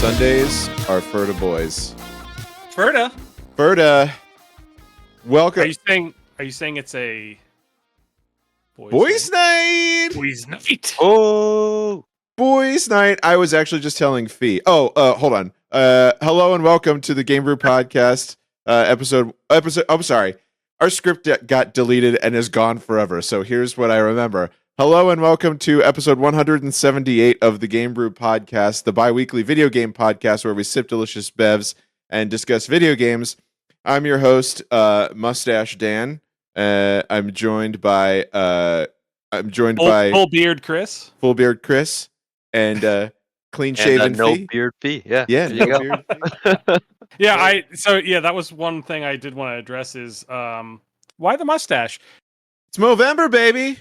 Sundays are Ferda boys. Ferda. Ferda, welcome. Are you saying it's a Boys night? Boys night. Oh, Boys night. I was actually just telling Fee. Hold on. Hello and welcome to the Game Brew Podcast. Episode. I'm sorry. Our script got deleted and is gone forever. So here's what I remember. Hello and welcome to episode 178 of the Game Brew Podcast, the bi-weekly video game podcast where we sip delicious bevs and discuss video games. I'm your host, Mustache Dan. I'm joined by Full beard Chris. Full beard Chris and clean shaven no Fee. beard Fee. Yeah, Yeah, there you no go. beard Fee. That was one thing I did want to address is why the mustache? It's Movember, baby.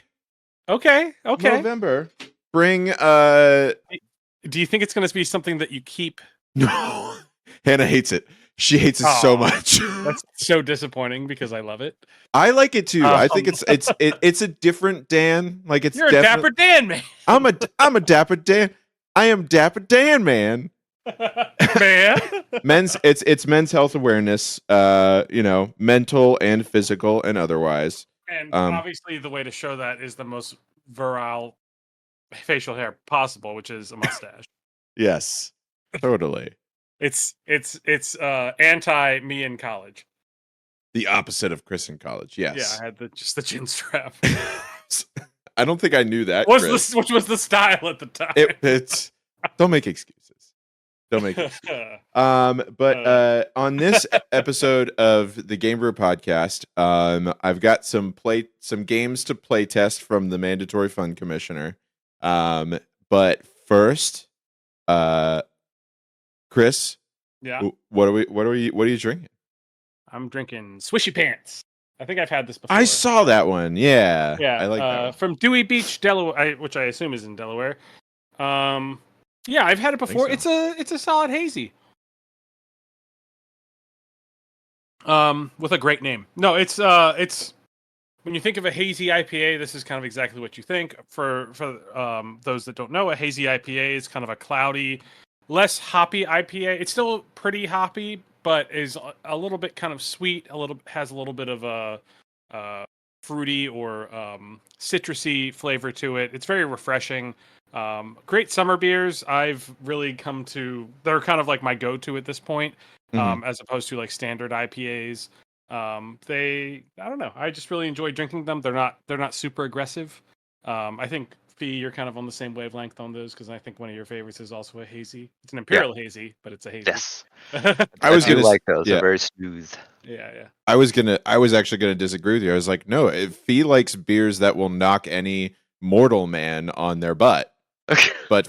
Okay. November. Bring Do you think it's going to be something that you keep? no. Hannah hates it. She hates it so much. That's so disappointing because I love it. I like it too. I think it's a different Dan. Like it's You're a Dapper Dan, man. I'm a Dapper Dan. I am Dapper Dan, man. Man. It's men's health awareness, mental and physical and otherwise. And obviously the way to show that is the most virile facial hair possible, which is a mustache. Yes. Totally. It's anti me in college. The opposite of Chris in college. Yes. Yeah, I had the chin strap. I don't think I knew that. Which was the style at the time. It's don't make excuses. Don't make excuses. But on this episode of the Game Brew Podcast, I've got some games to play test from the Mandatory Fun Commissioner. But first, Chris, yeah, what are you drinking? I'm drinking Swishy Pants. I think I've had this before. I saw that one. Yeah, yeah. I like that one. From Dewey Beach, Delaware, which I assume is in Delaware. Yeah, I've had it before. So. It's a solid hazy. With a great name. No, it's when you think of a hazy IPA, this is kind of exactly what you think. For those that don't know, a hazy IPA is kind of a cloudy, less hoppy IPA. It's still pretty hoppy, but is a little bit kind of sweet. Has a little bit of a fruity or citrusy flavor to it. It's very refreshing. Great summer beers. I've really come to. They're kind of like my go-to at this point, as opposed to like standard IPAs. I don't know. I just really enjoy drinking them. They're not super aggressive. I think Fee, you're kind of on the same wavelength on those because I think one of your favorites is also a hazy. It's an imperial hazy, but it's a hazy. Yes. I was gonna gonna like those. Yeah. They're very smooth. Yeah. I was actually gonna disagree with you. I was like, no, if Fee likes beers that will knock any mortal man on their butt. Okay. But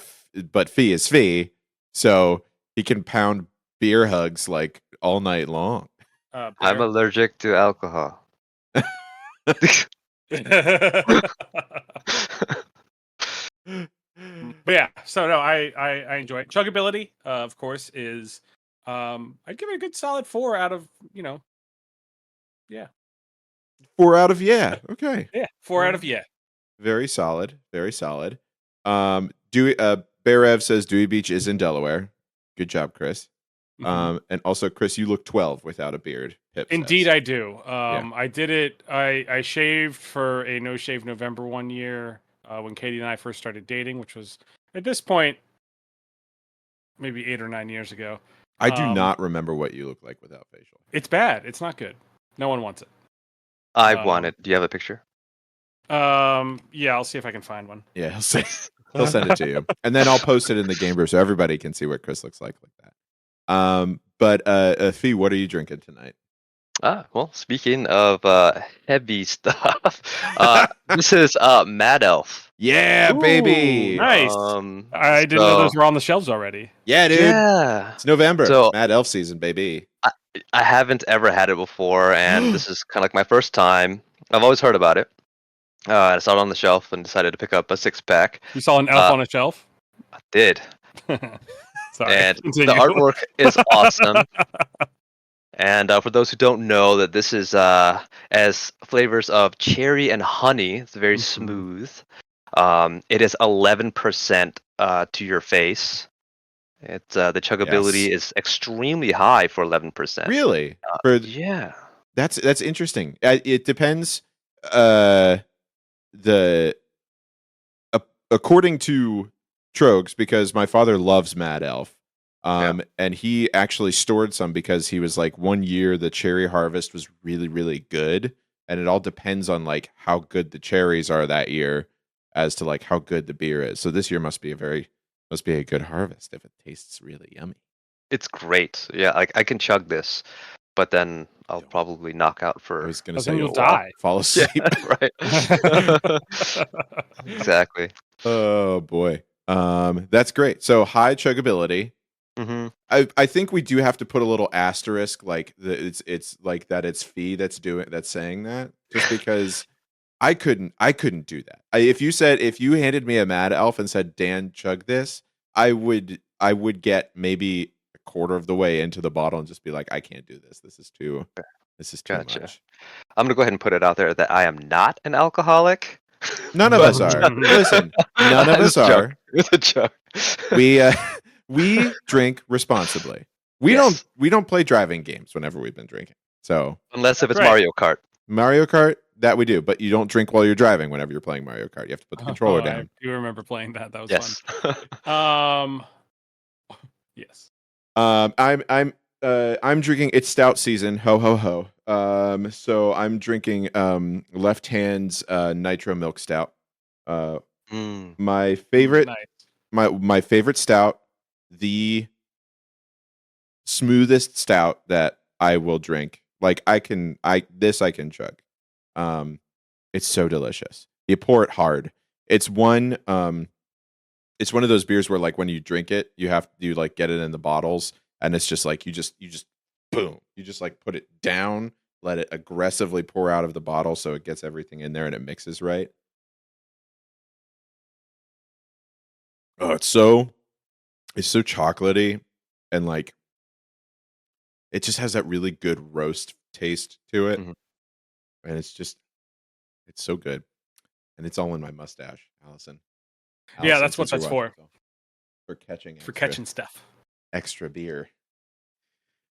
Fee is Fee, so he can pound beer hugs like all night long. I'm allergic to alcohol. But yeah, so no, I enjoy it. Chuggability, of course, is I'd give it a good solid 4 out of 4 out of yeah. Okay. Yeah, 4 out of yeah. Very solid. Very solid. Bearev says Dewey Beach is in Delaware. Good job, Chris. Mhm. And also, Chris, you look 12 without a beard. Pip Indeed, says. I do. I did it. I shaved for a no shave November one year when Katie and I first started dating, which was at this point maybe 8 or 9 years ago. I do not remember what you look like without facial. It's bad. It's not good. No one wants it. I want it. Do you have a picture? Yeah, I'll see if I can find one. Yeah, he'll send it to you, and then I'll post it in the Game Brew so everybody can see what Chris looks like that. But Fee, what are you drinking tonight? Well, speaking of heavy stuff, this is Mad Elf. Yeah, Ooh, baby. Nice. I didn't know those were on the shelves already. Yeah, dude. Yeah. It's November. So- Mad Elf season, baby. I haven't ever had it before, and this is kind of like my first time. I've always heard about it. I saw it on the shelf and decided to pick up a 6-pack. You saw an elf on a shelf? I did. Sorry. And Continue. the artwork is awesome. And for those who don't know, that this is as flavors of cherry and honey. It's very smooth. It is 11% to your face. It's the chuggability is extremely high for 11%. Really? For Yeah. that's interesting. It depends. The according to Trogs, because my father loves Mad Elf. And he actually stored some because he was like, one year the cherry harvest was really, really good. And it all depends on like how good the cherries are that year as to like how good the beer is. So this year must be a good harvest if it tastes really yummy. It's great. Yeah, I can chug this, but then I'll Yeah. probably knock out I for was gonna But say then you'll a while. die. fall Yeah, asleep. right. Exactly. Oh boy. That's great. So high chuggability. Hmm. I think we do have to put a little asterisk, like it's like that it's Fee that's saying that, just because I couldn't do that. If you handed me a Mad Elf and said, Dan, chug this, I would get maybe a quarter of the way into the bottle and just be like, I can't do this. This is too Gotcha. much. I'm gonna go ahead and put it out there that I am not an alcoholic. None of us are. Listen, none of us It's a joke. are. It's a joke. We we drink responsibly. We don't Yes. we don't play driving games whenever we've been drinking. So Unless if it's Right. Mario Kart. Mario Kart, that we do, but you don't drink while you're driving whenever you're playing Mario Kart. You have to put the controller I down. do remember playing that. That was Yes. fun. Yes. I'm drinking. It's stout season. Ho ho ho. So I'm drinking Left Hand's Nitro Milk Stout. Mm. My favorite, Nice. my favorite stout, the smoothest stout that I will drink. Like I can chug. It's so delicious. You pour it hard. It's one it's one of those beers where like when you drink it, you like get it in the bottles and it's just like you just boom. You just like put it down, let it aggressively pour out of the bottle so it gets everything in there and it mixes right. Oh, it's so chocolatey and like it just has that really good roast taste to it. Mhm. And it's so good. And it's all in my mustache, Allison. Yeah, that's what since you're that's watching, for. so, for catching For extra, catching stuff. extra beer.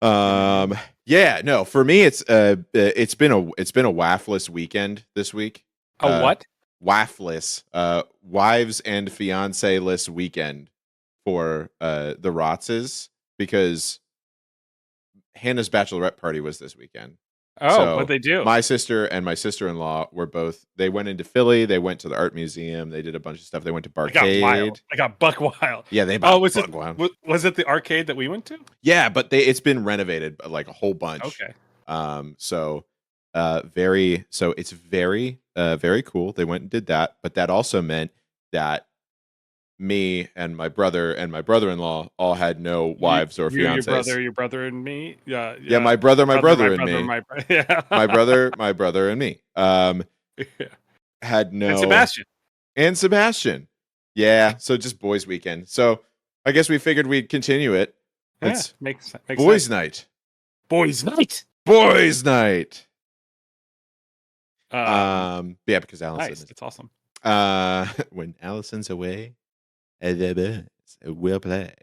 man. Yeah, no, for me it's been a waffless weekend this week. What? Waffless, wives and fiance less weekend for the Rotzes because Hannah's bachelorette party was this weekend. Oh, So what'd they do? my sister and my sister-in-law were both. They went into Philly. They went to the art museum. They did a bunch of stuff. They went to They got wild. Barcade. They got buck wild. Yeah, they Oh, bought was bug it wild. was it the arcade that we went to? Yeah, but it's been renovated like a whole bunch. Okay. So it's very cool. They went and did that, but that also meant that me and my brother and my brother-in-law all had no wives or fiancés. Your brother, and me. Yeah, Yeah, my brother, and me. yeah. My brother, and me. Had no And Sebastian. and Sebastian. Yeah, so just boys' weekend. So I guess we figured we'd continue it. Yeah, It's makes boys' sense. night. Boys night. Boys' night. Um, Yeah, because Allison nice. is. That's awesome. When Allison's away, the boys will play.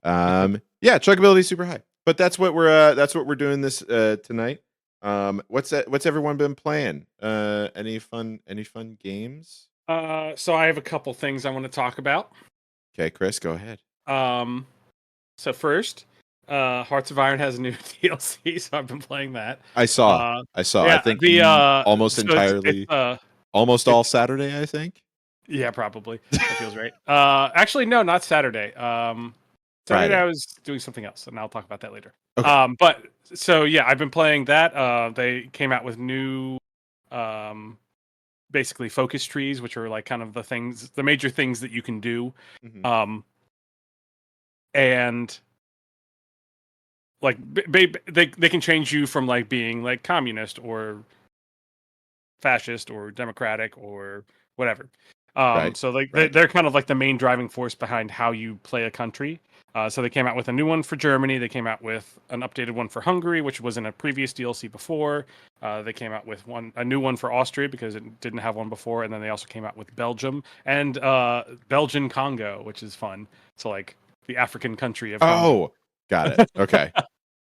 Yeah, chuggability super high. But that's what we're doing this tonight. What's everyone been playing? Any fun games? So I have a couple things I want to talk about. Okay, Chris, go ahead. So first, Hearts of Iron has a new DLC, so I've been playing that. I saw. Yeah, I think almost so entirely, almost all Saturday. I think. Yeah, probably. That feels right. Actually, no, not Saturday. Saturday Friday. I was doing something else, and I'll talk about that later. Okay. But so yeah, I've been playing that. They came out with new, basically focus trees, which are like kind of the major things that you can do. Mhm. And like they can change you from like being like communist or fascist or democratic or whatever. Right, So like right. they're kind of like the main driving force behind how you play a country. So they came out with a new one for Germany. They came out with an updated one for Hungary, which was in a previous DLC before. They came out with a new one for Austria because it didn't have one before, and then they also came out with Belgium and Belgian Congo, which is fun. So like the African country of Congo. Oh, got it. Okay.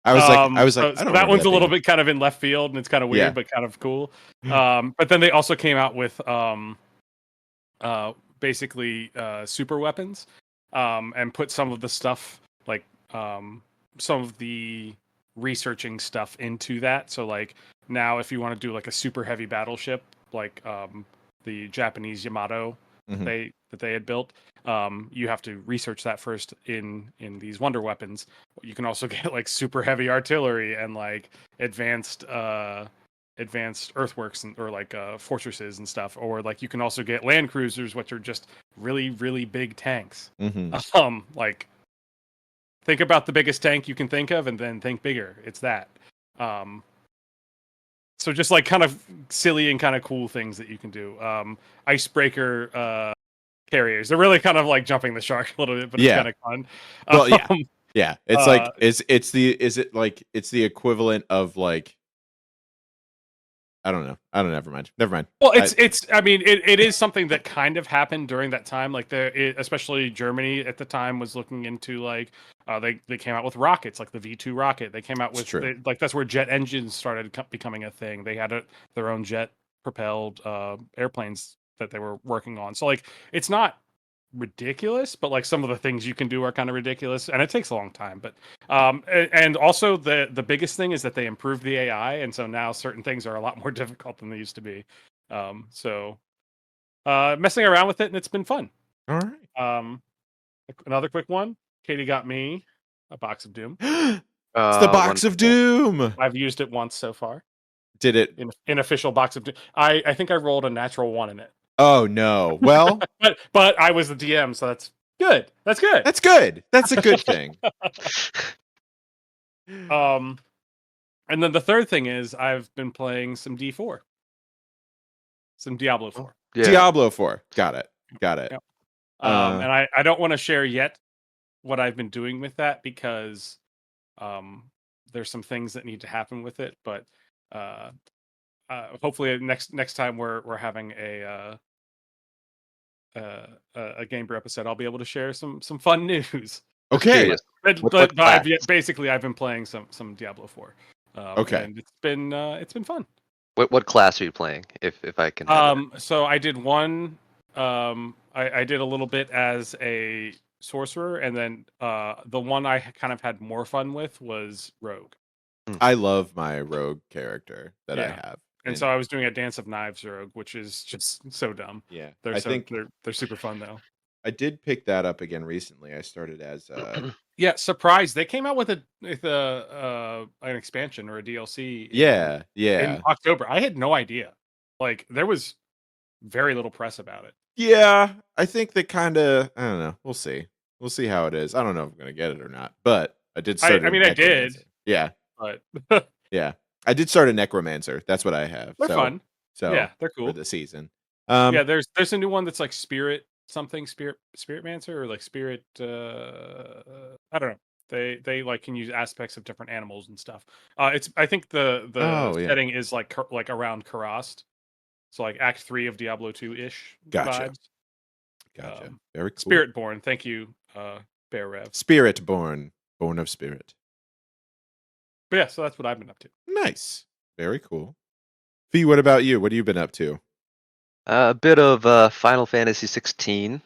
I was like, So I don't that remember one's that a little being. bit kind of in left field, and it's kind of weird, Yeah. but kind of cool. But then they also came out with basically super weapons, and put some of the stuff like some of the researching stuff into that. So like now, if you want to do like a super heavy battleship, like the Japanese Yamato Mhm. that they had built, you have to research that first in these wonder weapons. You can also get like super heavy artillery and like advanced earthworks or like fortresses and stuff, or like you can also get land cruisers, which are just really big tanks. Mhm. Like think about the biggest tank you can think of and then think bigger. It's that. So just like kind of silly and kind of cool things that you can do. Icebreaker carriers, they're really kind of like jumping the shark a little bit, but it's Yeah. kind of fun. Well, yeah. um, Yeah. It's uh, like is it like it's the equivalent of like I don't know. I don't know. Never mind. Well, I, I mean, it is something that kind of happened during that time. Like especially Germany at the time was looking into like they came out with rockets, like the V2 rocket. They came out it's with true. like that's where jet engines started becoming a thing. They had their own jet propelled airplanes that they were working on. So like it's not ridiculous, but like some of the things you can do are kind of ridiculous, and it takes a long time. But and also the biggest thing is that they improved the AI, and so now certain things are a lot more difficult than they used to be. So messing around with it, and it's been fun. All right. Another quick one. Katie got me a box of Doom. It's the box of Wonderful. doom. I've used it once so far. Did it? In official box of Doom. I think I rolled a natural 1 in it. Oh no. Well, But I was the DM, so that's good. That's good. that's good. That's a good thing. And then the third thing is I've been playing some D4, some Diablo 4. Yeah. Diablo 4. Got it. Got it. Yep. Uh, And I don't want to share yet what I've been doing with that because there's some things that need to happen with it. But hopefully next time we're having a Game Brew episode, I'll be able to share some fun news. Just okay. curious. But What class? basically I've been playing some Diablo 4. Okay. And it's been fun. What class are you playing? If I can have that. So I did one. I did a little bit as a sorcerer, and then the one I kind of had more fun with was rogue. I love my rogue character that I Yeah. have. And so I was doing a Dance of Knives rogue, which is just so dumb. Yeah. They're I so think they're super fun though. I did pick that up again recently. I started as Yeah, surprise! They came out with an expansion or a DLC. yeah, In yeah. October. I had no idea. Like there was very little press about it. Yeah, I think they kind of I don't know. We'll see. We'll see how it is. I don't know if I'm going to get it or not, but I did start I a mean, I did, necromancer. Yeah. but Yeah. I did start a necromancer. That's what I have. they're fun. So Yeah, they're for cool. the season. Yeah, there's a new one that's like spirit mancer or like spirit. I don't know. They like can use aspects of different animals and stuff. It's I think the Oh, yeah. setting is like around Karast, so like Act 3 of Diablo 2 ish Gotcha. vibes. Gotcha. Very cool. Spirit born. Thank you, Bear Rev. Spirit born of spirit. But yeah, so that's what I've been up to. Nice. Very cool. Fee, what about you? What have you been up to? A bit of Final Fantasy 16.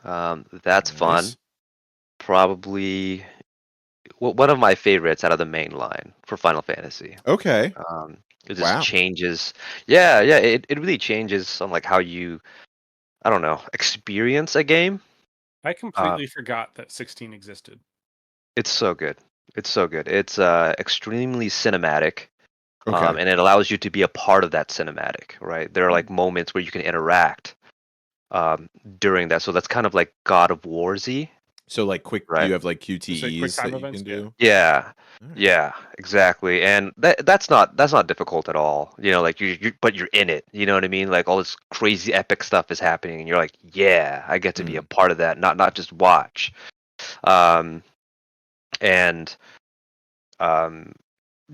That's fun. Nice. Probably one of my favorites out of the main line for Final Fantasy. Okay. It just Wow. changes. Yeah. It really changes on like how you, I don't know, experience a game. I completely forgot that 16 existed. It's so good. It's so good. It's extremely cinematic. Okay. And it allows you to be a part of that cinematic, right? There are like moments where you can interact during that. So that's kind of like God of War-y, So like quick right? you have like quick QTEs time that you events, can yeah. do? Yeah, Alright. yeah, exactly. And that's not difficult at all. You know, like but you're in it. You know what I mean? Like all this crazy epic stuff is happening, and you're like, yeah, I get to be a part of that, not just watch. And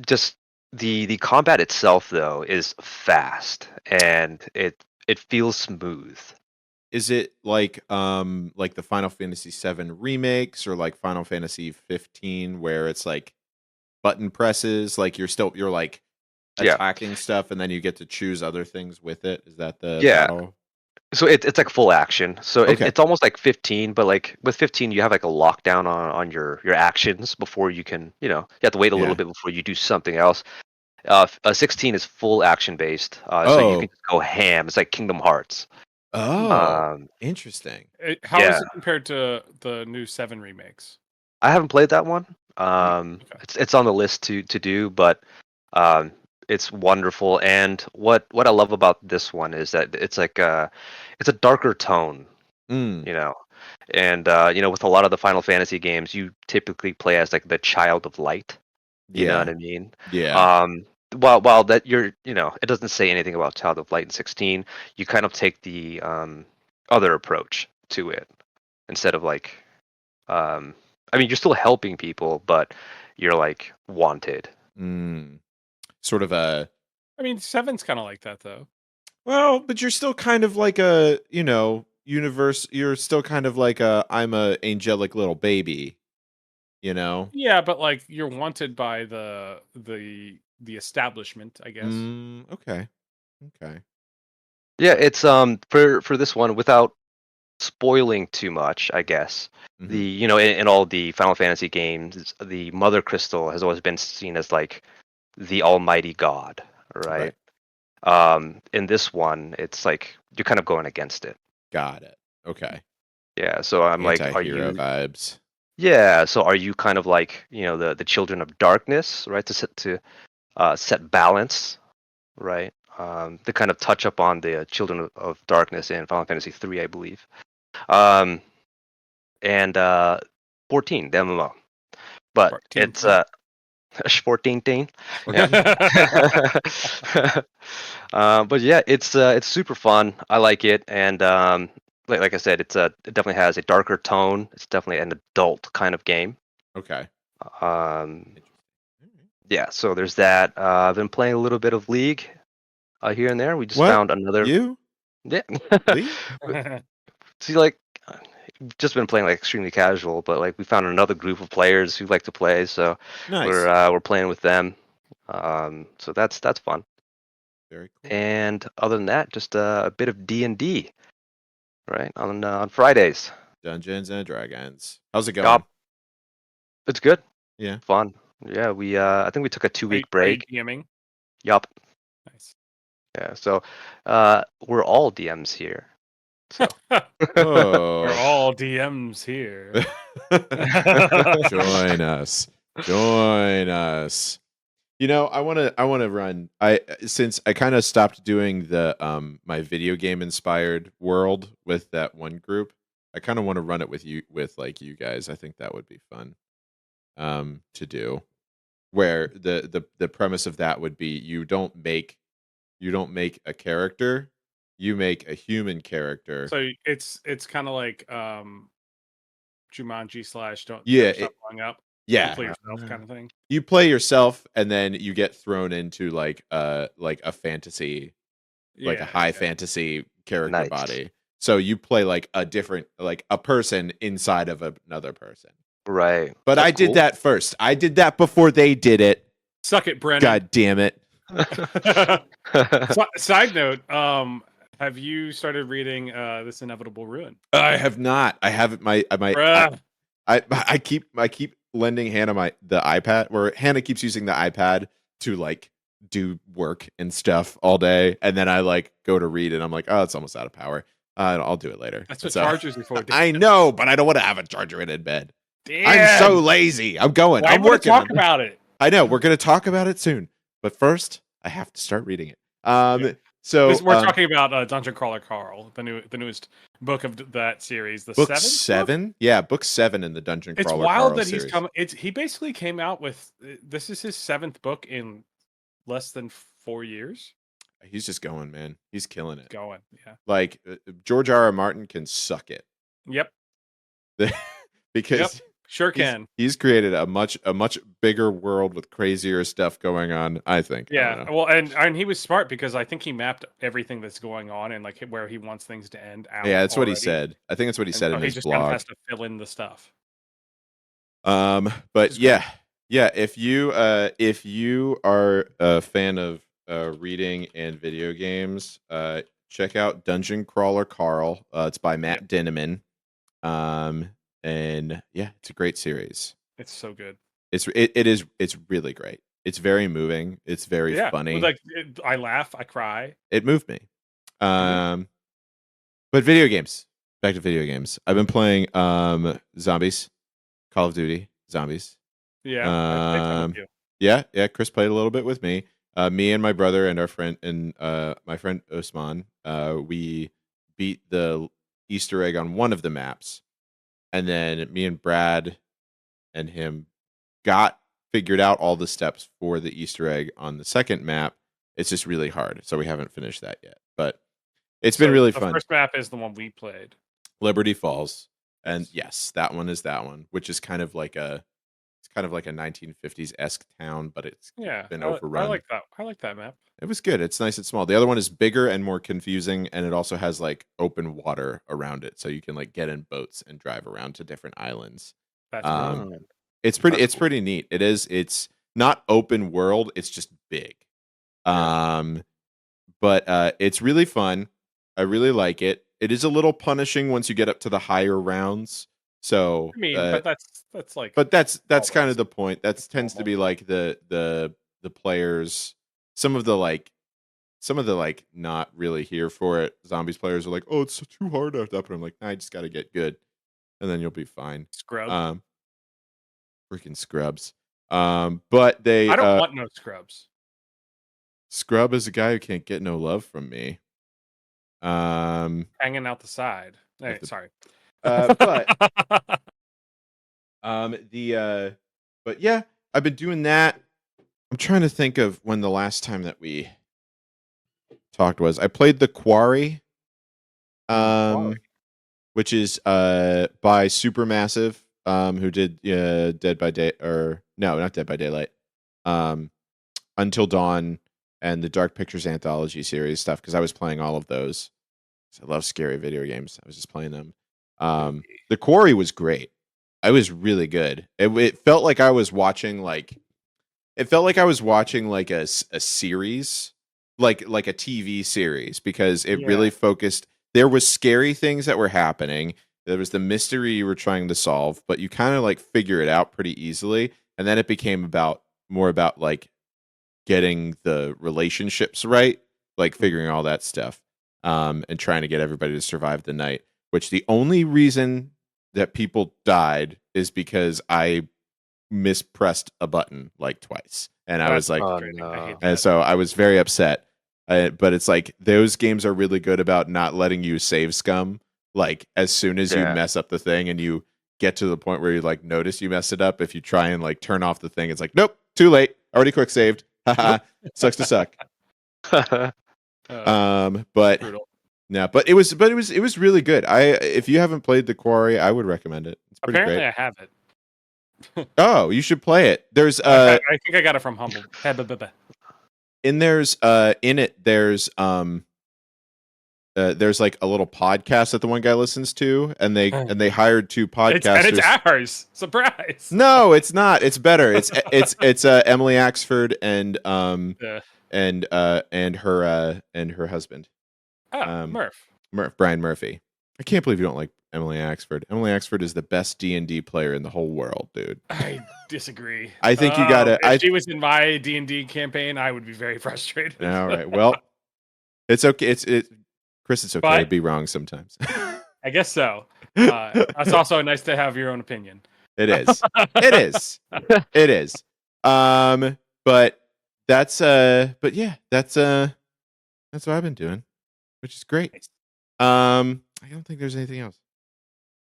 just the combat itself though is fast and it feels smooth. is it like the Final Fantasy 7 remakes or like Final Fantasy 15 where it's like button presses, like you're like Yeah. attacking stuff and then you get to choose other things with it? Is that the Yeah. battle? So it's like full action. So Okay. it's almost like 15, but like with 15, you have like a lockdown on your actions before you can, you have to wait a little Yeah. bit before you do something else. 16 is full action based, so you can Oh. just go ham. It's like Kingdom Hearts. Oh. Interesting. How is Yeah, it compared to the new 7 remakes? I haven't played that one. Okay. It's on the list to do, but um, it's wonderful. And what I love about this one is that it's a darker tone, Mm. you know. And with a lot of the Final Fantasy games, you typically play as like the child of light. You know what Yeah. I mean? Yeah. While that it doesn't say anything about Child of Light in 16. You kind of take the other approach to it instead of like, I mean, you're still helping people, but you're like wanted. Mm. Sort of a I mean, 7's kind of like that though. well, but you're still kind of like a, universe. You're still kind of like I'm a angelic little baby, you know? Yeah, but like you're wanted by the establishment, I guess. Okay. Okay. Yeah, it's for this one without spoiling too much, I guess. Hmm. In all the Final Fantasy games, the Mother Crystal has always been seen as like the Almighty God, right? Right. In this one, it's like you're kind of going against it. Got it. Okay. Yeah, so I'm like, are Anti-hero you? vibes. Yeah, so are you kind of like the children of darkness, right? To set balance, right? They kind of touch up on the children of darkness in Final Fantasy 3, I believe. Um, and 14, the MMO. But 14. it's 14 thing. Yeah. But yeah, it's super fun. I like it, and like I said, it definitely has a darker tone. It's definitely an adult kind of game. Okay. Um, Interesting. All right. yeah, so there's that. I've been playing a little bit of League here and there. We just What? found another. You? Yeah. Lee? See, like, just been playing like extremely casual, but like we found another group of players who like to play, so Nice. we're playing with them. So that's fun. Very cool. And other than that, just a bit of D&D, right? On Fridays. Dungeons and Dragons. How's it going? Yup, it's good, Yeah. fun. Yeah, we I think we took a Are you 2 week break. DMing? Yup. Nice. Yeah. So we're all DMs here. So Oh. We're all DMs here. Join us. Join us. I want to run. Since I kind of stopped doing the my video game inspired world with that one group, I kind of want to run it with like you guys. I think that would be fun to do. Where the premise of that would be you don't make a character, you make a human character. So it's kind of like Jumanji slash don't Yeah, never stop going up. You yeah. play yourself kind of thing. You play yourself and then you get thrown into like a fantasy, like a Yeah, high yeah. fantasy character Nice. body. So you play like a person inside of another person. right. But That's I did cool. that first. I did that before they did it. Suck it, Brennan. God damn it. Side note, have you started reading This Inevitable Ruin? I have not. I haven't Bruh. I keep lending Hannah the iPad, where Hannah keeps using the iPad to like do work and stuff all day, and then I like go to read and I'm like, oh, it's almost out of power. I'll do it later. That's what So- chargers are for. I know, but I don't want to have a charger in bed. Damn. I'm so lazy. I'm going. Why I'm would we working. talk about it? I know we're gonna talk about it soon, but first I have to start reading it. So We're talking about Dungeon Crawler Carl, the newest book of that series. The book seventh book? 7. Yeah, book 7 in the Dungeon It's Crawler. wild Carl that series. he's come. He basically came out with this is his 7th book in less than 4 years. He's just going, man. He's killing it. Going, yeah. Like George R.R. Martin can suck it Yep. because Sure can. He's created a much bigger world with crazier stuff going on. I think. I Yeah. don't know. Well, and he was smart because I think he mapped everything that's going on and like where he wants things to end out. Yeah, that's what he already. said. I think that's what he And said so in he his just kind of blog. has to fill in the stuff. But is yeah, yeah. If you are a fan of reading and video games, check out Dungeon Crawler Carl. It's by Matt Dinneman. And yeah, it's a great series. It's so good. It's really great. It's very moving. It's very funny. Like I laugh, I cry. It moved me. But video games. Back to video games. I've been playing Zombies, Call of Duty, Zombies. Yeah, I played that with you. Yeah. Chris played a little bit with me. Me and my brother and our friend and my friend Osman. We beat the Easter egg on one of the maps, and then me and Brad and him figured out all the steps for the Easter egg on the second map. It's just really hard, so we haven't finished that yet. But it's been really fun. The first map is the one we played, Liberty Falls, and yes, that one is that one, which is kind of like a 1950s esque town, but it's been overrun. I like that. I like that map. It was good. It's nice and small. The other one is bigger and more confusing, and it also has like open water around it, so you can like get in boats and drive around to different islands. That's cool. It's pretty neat. It is. It's not open world. It's just big. But it's really fun. I really like it. It is a little punishing once you get up to the higher rounds. So I mean, but that's like. But that's kind of the point. That tends to be like the players. Some of the not really here for it. Zombies players are like, oh, it's too hard after that. But I'm like, nah, I just got to get good, and then you'll be fine. Scrub. Freaking scrubs. But they. I don't want no scrubs. Scrub is a guy who can't get no love from me. Hanging out the side. Hey, sorry. But yeah, I've been doing that. I'm trying to think of when the last time that we talked was. I played The Quarry, which is by Supermassive, who did Dead by Day, or no, not Dead by Daylight, Until Dawn, and the Dark Pictures anthology series stuff, because I was playing all of those. I love scary video games. I was just playing them. The Quarry was great. It was really good. It felt like I was watching like a series, like a TV series, because it really focused. There was scary things that were happening. There was the mystery you were trying to solve, but you kind of like figure it out pretty easily. And then it became more about like getting the relationships right, like figuring all that stuff, and trying to get everybody to survive the night. Which the only reason that people died is because I mispressed a button like twice, and I was like, and so I was very upset. But it's like those games are really good about not letting you save scum. Like as soon as you mess up the thing and you get to the point where you like notice you messed it up, if you try and like turn off the thing, it's like, nope, too late, already quick saved. Haha, sucks to suck. But. Brutal. No, but it was really good. If you haven't played The Quarry, I would recommend it. It's pretty Apparently great. I have it. Oh, you should play it. There's I think I got it from Humble. In it there's like a little podcast that the one guy listens to, and they hired two podcasters. It's ours. Surprise. No, it's not. It's better. It's Emily Axford and her husband. Murph, Brian Murphy. I can't believe you don't like Emily Axford. Emily Axford is the best D&D player in the whole world, dude. I disagree. I think you gotta. If she was in my D&D campaign, I would be very frustrated. All right. Well, it's okay. Chris, it's okay to be wrong sometimes. I guess so. It's also nice to have your own opinion. It is. It is. It is. But that's But yeah, that's what I've been doing, which is great. I don't think there's anything else.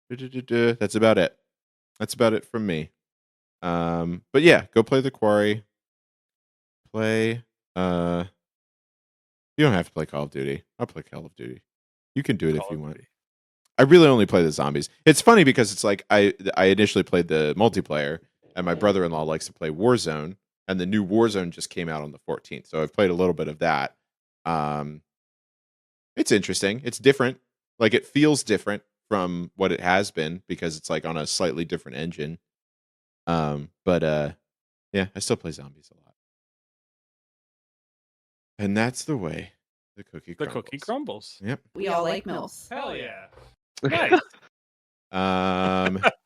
That's about it. That's about it from me. But yeah, go play The Quarry. You don't have to play Call of Duty. I'll play Call of Duty. You can do it if you want. I really only play the zombies. It's funny because it's like I initially played the multiplayer, and my brother-in-law likes to play Warzone, and the new Warzone just came out on the 14th, so I've played a little bit of that. Um, it's interesting. It's different. Like it feels different from what it has been because it's like on a slightly different engine. But yeah, I still play zombies a lot. And that's the way the cookie The crumbles. cookie crumbles. Yep. We all like MILFs. Hell yeah. Nice.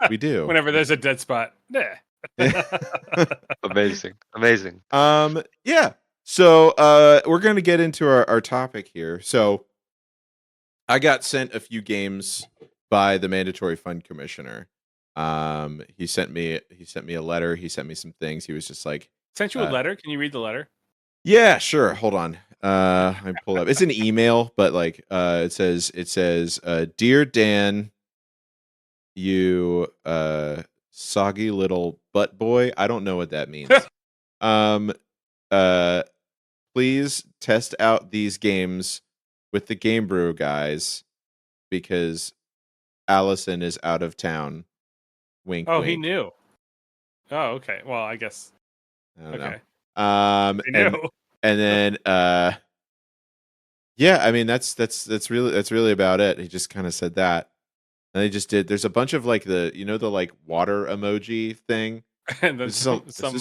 We do. Whenever there's a dead spot. Yeah. Amazing. Yeah. So we're gonna get into our topic here. So I got sent a few games by the Mandatory Fund Commissioner. He sent me a letter. He sent me some things. He was just like, Sent you a letter? Can you read the letter? yeah, sure. Hold on. I pull up. It's an email, but like it says Dear Dan, you soggy little butt boy. I don't know what that means. Please test out these games with the Game Brew guys because Allison is out of town. Wink. Oh, wink. he knew. Oh, okay. Well, I guess. I don't Okay. know. He knew. And then yeah, I mean that's really about it. He just kind of said that. And they just did. There's a bunch of like the like water emoji thing. And then This is some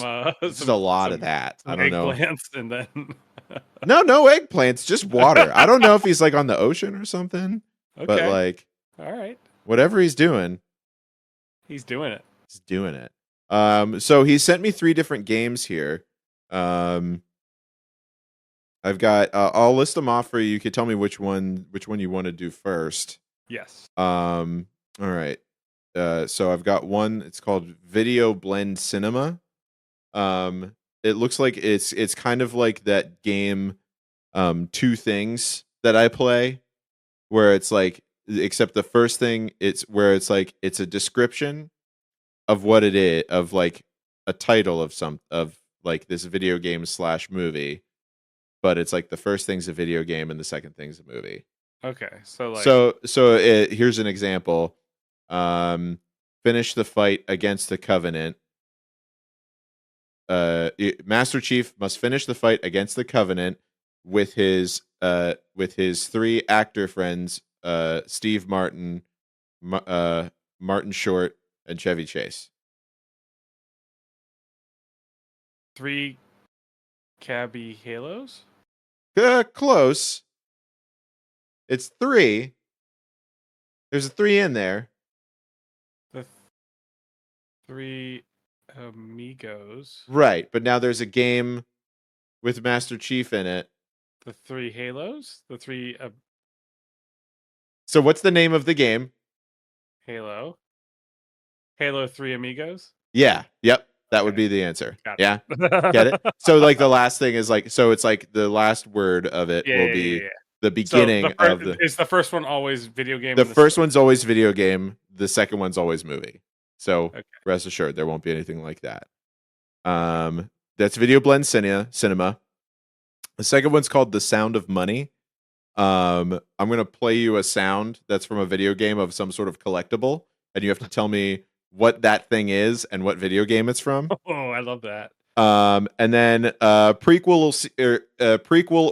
a lot of that. I don't know. eggplants and then No eggplants, just water. I don't know if he's like on the ocean or something, okay. but like All right. whatever he's doing, He's doing it. he's doing it. So he sent me 3 different games here. I've got. I'll list them off for you. You can tell me which one you want to do first. Yes. All right. So I've got one. It's called Video Blend Cinema. It looks like it's kind of like that game, Two Things that I play, where it's like, except the first thing, it's where it's like it's a description of what it is, of like a title of like this video game / movie, but it's like the first thing's a video game and the second thing's a movie. Okay. So like. So here's an example. Finish the fight against the Covenant. Master Chief must finish the fight against the Covenant with his 3 actor friends, Steve Martin, Martin Short, and Chevy Chase. 3 cabby halos. Close. It's 3. There's a 3 in there. The 3 amigos. Right, but now there's a game with Master Chief in it. The 3 halos. The 3 So what's the name of the game? Halo 3 amigos. Yeah. Yep. That would Okay. be the answer. Got Yeah. it. Get it? So like the last thing is like, so it's like the last word of it Yeah, will yeah, be yeah, yeah. the beginning of the. Is the first one always video game? The and first one's always video game. The second one's always movie. So Okay. rest assured, there won't be anything like that. That's Video Blend Cinema. The second one's called The Sound of Money. I'm gonna play you a sound that's from a video game of some sort of collectible, and you have to tell me what that thing is and what video game it's from. Oh, I love that. And then prequel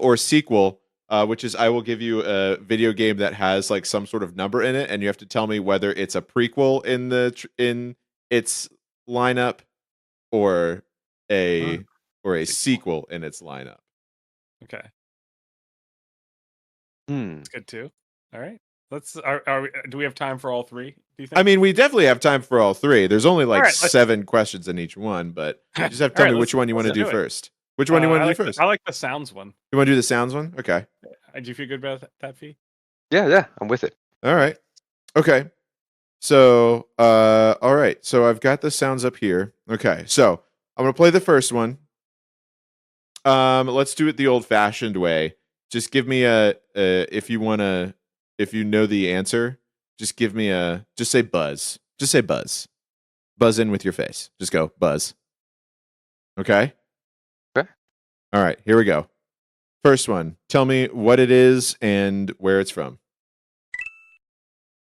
or sequel, which is I will give you a video game that has like some sort of number in it, and you have to tell me whether it's a prequel in its lineup or a sequel in its lineup. Okay, Hmm. that's good too. All right, let's. Do we have time for all 3? Do you think? I mean, we definitely have time for all 3. There's only like All right, 7 questions in each one, but you just have to All tell right, me which one you want to let's do do it. first. Which one you want to do like first? I like the sounds one. You want to do the sounds one? Okay. Do you feel good about that, Fee? Yeah, I'm with it. All right. Okay. So, all right. So I've got the sounds up here. Okay. So I'm gonna play the first one. Let's do it the old-fashioned way. Just give me if you know the answer, just say buzz. Just say buzz. Buzz in with your face. Just go buzz. Okay? Okay. All right, here we go. First one. Tell me what it is and where it's from.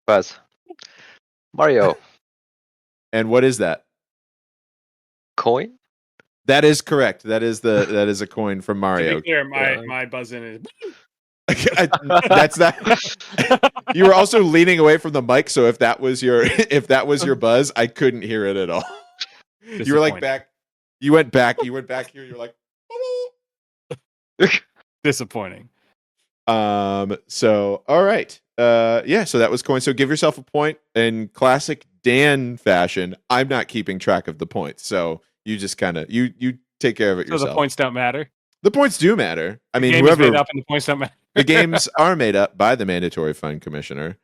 Buzz. Mario. And what is that? Coin? That is correct. That is a coin from To Mario. be clear, my buzz in is. That's that. You were also leaning away from the mic, so if that was your buzz, I couldn't hear it at all. You were like back. You went back here. You're like. Disappointing. So all right. Yeah. So that was coin. So give yourself a point in classic Dan fashion. I'm not keeping track of the points, so you just kind of you take care of it So yourself. the points don't matter. The points do matter. I mean, game is made up and the points don't matter. The games are made up by the Mandatory Fund Commissioner,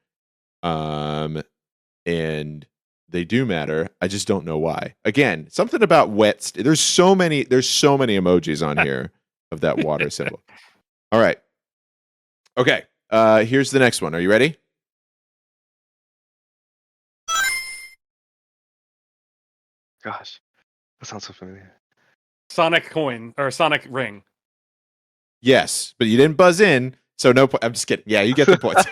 and they do matter. I just don't know why. Again, something about wet. There's so many emojis on here of that water symbol. All right. Okay. Here's the next one. Are you ready? Gosh, that sounds so familiar. Sonic coin or Sonic ring. Yes, but you didn't buzz in, so no point. I'm just kidding. Yeah, you get the points.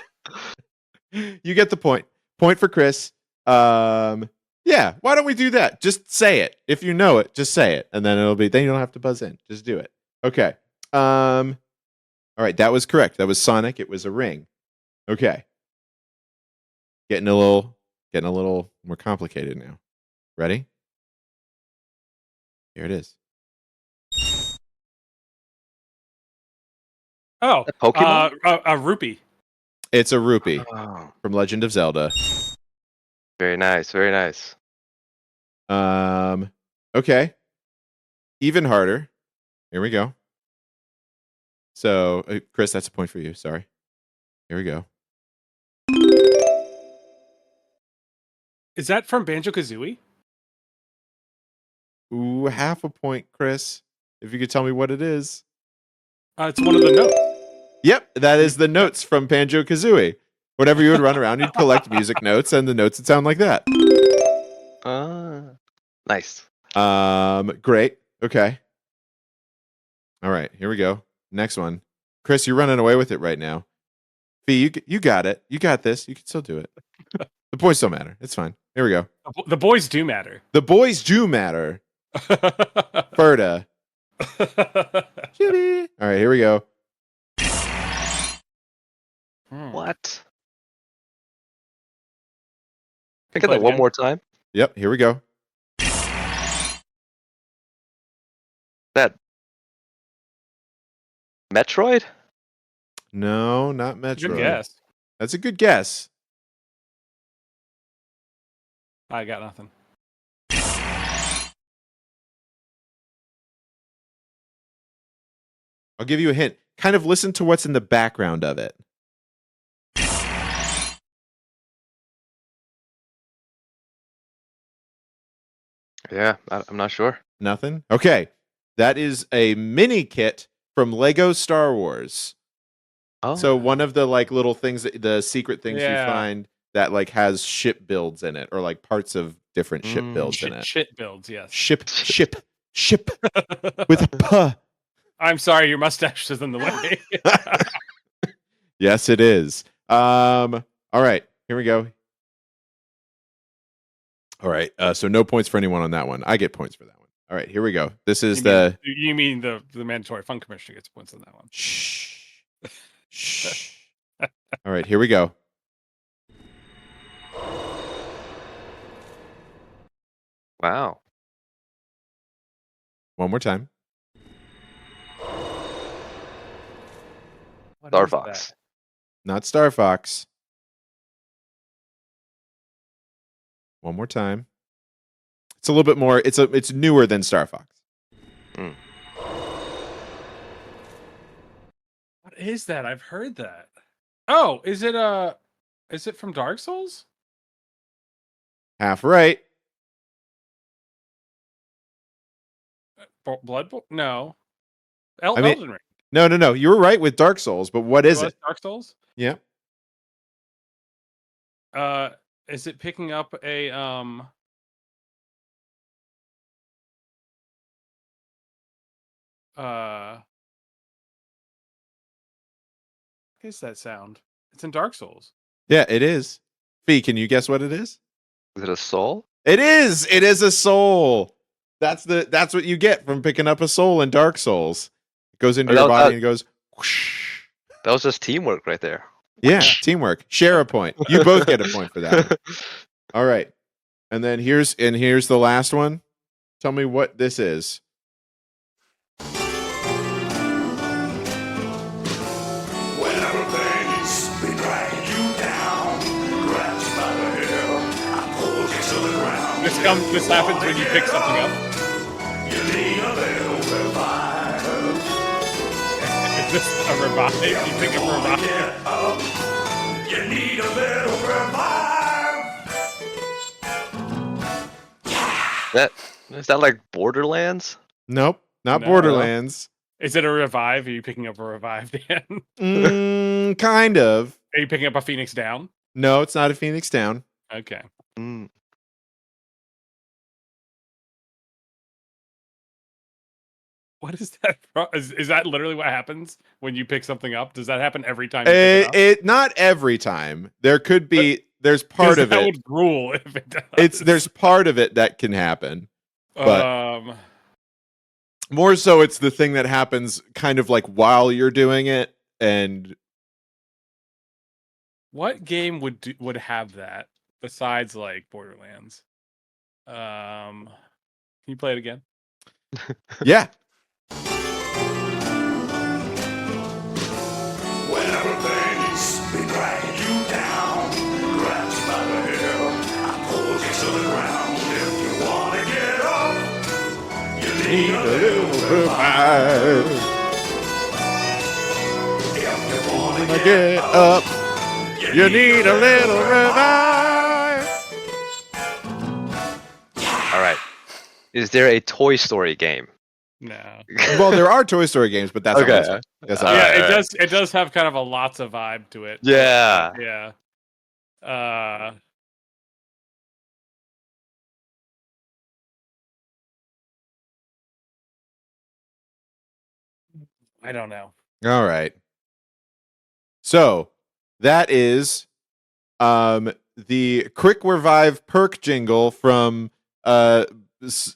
You get the point. Point for Chris. Yeah, why don't we do that? Just say it. If you know it, just say it, and then then you don't have to buzz in. Just do it. Okay. All right, that was correct. That was Sonic. It was a ring. Okay. Getting a little more complicated now. Ready? Here it is. Oh, A Pokemon? A rupee. It's a rupee Oh, from Legend of Zelda. very nice. Very nice. Okay. Even harder. Here we go. So, Chris, that's a point for you. Sorry. Here we go. Is that from Banjo Kazooie? Ooh, half a point, Chris. If you could tell me what it is. It's one of the notes. Yep, that is the notes from Banjo Kazooie. Whenever you would run around, you'd collect music notes, and the notes would sound like that. Nice. Great. Okay. All right, here we go. Next one. Chris, you're running away with it right now. Fee, you got it. You got this. You can still do it. The points don't matter. It's fine. Here we go. The boys do matter. The boys do matter. Ferda. Judy. All right, here we go. What? Can I get that one more time? Yep, here we go. That Metroid? No, not Metroid. Good guess. That's a good guess. I got nothing. I'll give you a hint. Kind of listen to what's in the background of it. Yeah, I'm not sure. Nothing? Okay. That is a mini kit from Lego Star Wars. Oh, So one of the like little things, the secret things Yeah. you find that like has ship builds in it, or like parts of different ship builds in it. Shit builds, yes. Ship with a P. I'm sorry, your mustache is in the way. Yes, it is. All right, here we go. All right, so no points for anyone on that one. I get points for that one. All right, here we go. This is You mean the mandatory fund commissioner gets points on that one? Shh. Shh. All right, here we go. wow. One more time. What Star is Fox. that? Not Star Fox. One more time. It's a little bit more. It's newer than Star Fox. What is that? I've heard that. Oh, is it from Dark Souls? Half right. Blood Bowl? No. I mean- Elden Ring. No. You were right with Dark Souls, but what is Was it? Dark Souls? Yeah. Is it picking up a what is that sound? It's in Dark Souls. Yeah, it is. Fee, can you guess what it is? Is it a soul? It is. It is a soul. That's what you get from picking up a soul in Dark Souls. It goes into your body and it goes whoosh. That was just teamwork right there. Yeah, teamwork. Share a point. You both get a point for that. All right. And then here's the last one. Tell me what this is. Whenever things be dragging you down, grabs you by the hair, I pull you to the ground. This happens when you pick something up. You need a little revive. Is this a revive? You pick up a revive? Get up. You need a little revive. Is that like Borderlands? Nope, not No. Borderlands. Is it a revive? Are you picking up a revive, Dan? Kind of. Are you picking up a Phoenix Down? No, it's not a Phoenix Down. Okay. Mm. What is that? Is that literally what happens when you pick something up? Does that happen every time you pick it up? Not every time. There could be. There's part of that it. would rule if it does. There's part of it that can happen. But Um, more so, it's the thing that happens kind of like while you're doing it, and what game would have that besides like Borderlands? Can you play it again? yeah. Whenever things be dragging you down, grabs you by the hair, I pull you to the ground. If you wanna get up, you need a little revive. If you wanna Get up. You need a little revive. All right. Is there a Toy Story game? No. Well, there are Toy Story games, but that's Okay. not this one. That's not All Yeah, right, it all does. It does have kind of a lots of vibe to it. Yeah. Yeah. I don't know. All right. So that is the Quick Revive perk jingle from zombies.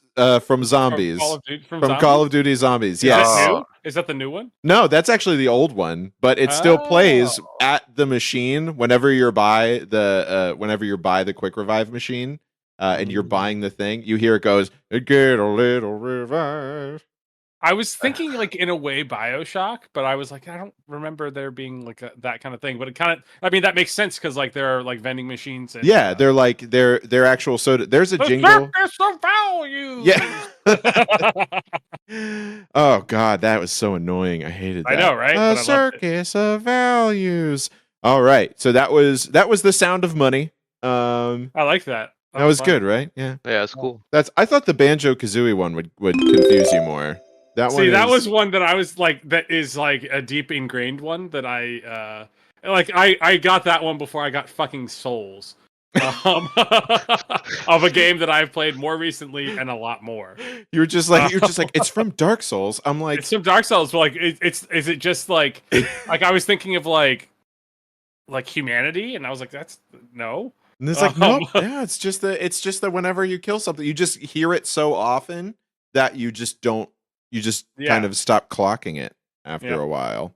From Call of Duty Zombies. Is Yes. that new? Is that the new one? No, that's actually the old one, but it still plays Oh. at the machine whenever you're by the Quick Revive machine, and you're buying the thing. You hear it goes, "Get a little revive." I was thinking like in a way BioShock, but I was like, I don't remember there being like that kind of thing. But it kind of, I mean, that makes sense because like there are like vending machines. And, Yeah, they're actual soda. There's a the jingle. circus of value. Yeah. Oh God, that was so annoying. I hated that. I know, right? But I A loved it. circus of values. All right, so that was the Sound of Money. I like that. That was fun. good, right? Yeah. Yeah, it's cool. I thought the Banjo Kazooie one would confuse you more. That See, that is- was one that I was like, that is like a deep ingrained one that I got that one before I got fucking Souls. Of a game that I've played more recently and a lot more. You're just like it's from Dark Souls. I'm like, It's some Dark Souls, but like is it just like I was thinking of like humanity, and I was like, that's no. and it's like nope. Yeah, it's just that whenever you kill something, you just hear it so often that you just don't. You just kind of stop clocking it after a while.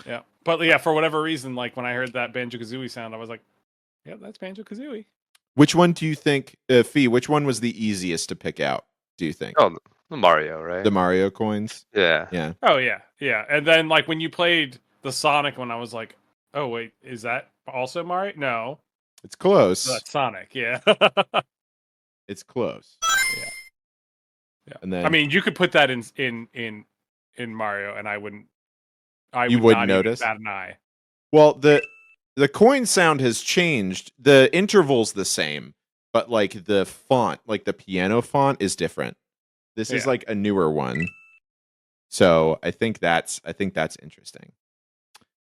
Yeah, but yeah, for whatever reason, like when I heard that Banjo Kazooie sound, I was like, yeah, that's Banjo Kazooie. Which one do you think, Fee? Which one was the easiest to pick out? Do you think? Oh, Mario, right? The Mario coins. Yeah. Yeah. Oh yeah, yeah. And then like when you played the Sonic one, I was like, oh wait, is that also Mario? No, It's close. that's Sonic. Yeah. It's close. Yeah. And then I mean, you could put that in Mario, and I wouldn't. You would wouldn't not even notice? bat an eye. well, the coin sound has changed. The interval's the same, but like the font, like the piano font, is different. This is Yeah. like a newer one. So I think that's interesting.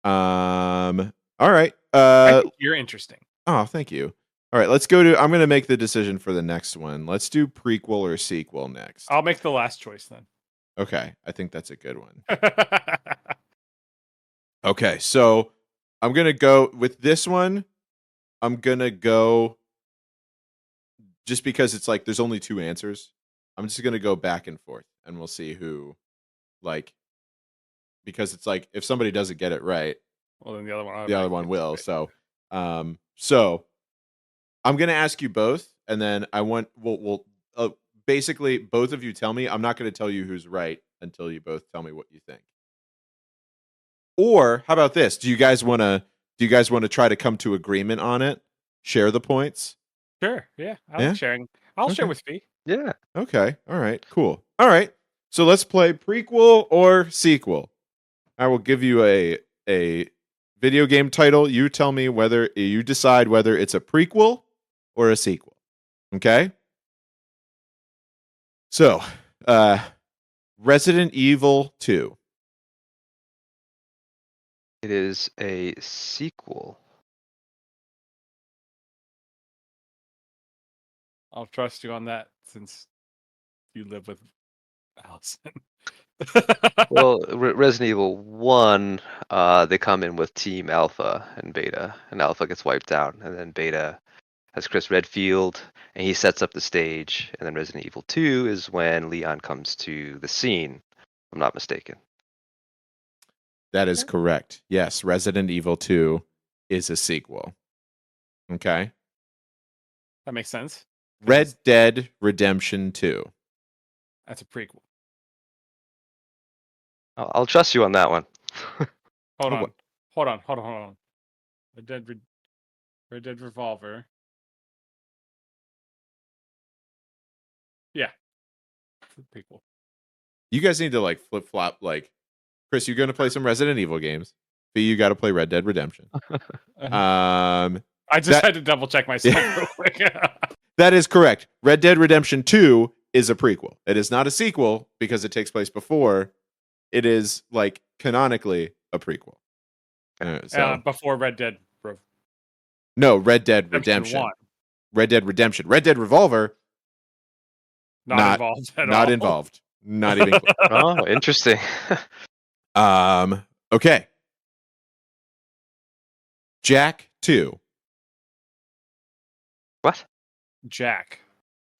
All right. I think you're interesting. Oh, thank you. All right, let's go to. I'm going to make the decision for the next one. Let's do prequel or sequel next. I'll make the last choice then. Okay, I think that's a good one. Okay, so I'm going to go with this one. I'm gonna go just because it's like there's only 2 answers. I'm just gonna go back and forth, and we'll see who like because it's like if somebody doesn't get it right, Well, then the other one. the other one will. So I'm gonna ask you both, and then I want we'll basically both of you tell me. I'm not gonna tell you who's right until you both tell me what you think. Or how about this? Do you guys want to try to come to agreement on it? Share the points? Sure. Yeah. I Yeah? like sharing. I'll share Okay. with Fee. Yeah. Okay. All right. Cool. All right. So let's play prequel or sequel. I will give you a video game title. You tell me whether you decide whether it's a prequel or a sequel. Okay? So, Resident Evil 2. It is a sequel. I'll trust you on that since you live with Allison. Well, Resident Evil 1, they come in with Team Alpha and Beta, and Alpha gets wiped out, and then Beta has Chris Redfield, and he sets up the stage, and then Resident Evil 2 is when Leon comes to the scene, if I'm not mistaken. That is correct. Yes, Resident Evil 2 is a sequel. Okay. That makes sense. Red Dead Redemption 2. That's a prequel. I'll trust you on that one. Hold Oh, on. what? Hold on. Red Dead Revolver. Yeah. It's a prequel. You guys need to like flip flop. Like, Chris, you're going to play some Resident Evil games. But you got to play Red Dead Redemption. I just had to double check myself real quick. That is correct. Red Dead Redemption 2 is a prequel. It is not a sequel because it takes place before. It is like canonically a prequel. Before Red Dead. No, Red Dead Redemption. 1. Red Dead Redemption. Red Dead Revolver. Not involved at all. Not involved. Not even close. Oh, interesting. Okay. Jack 2. What? Jack.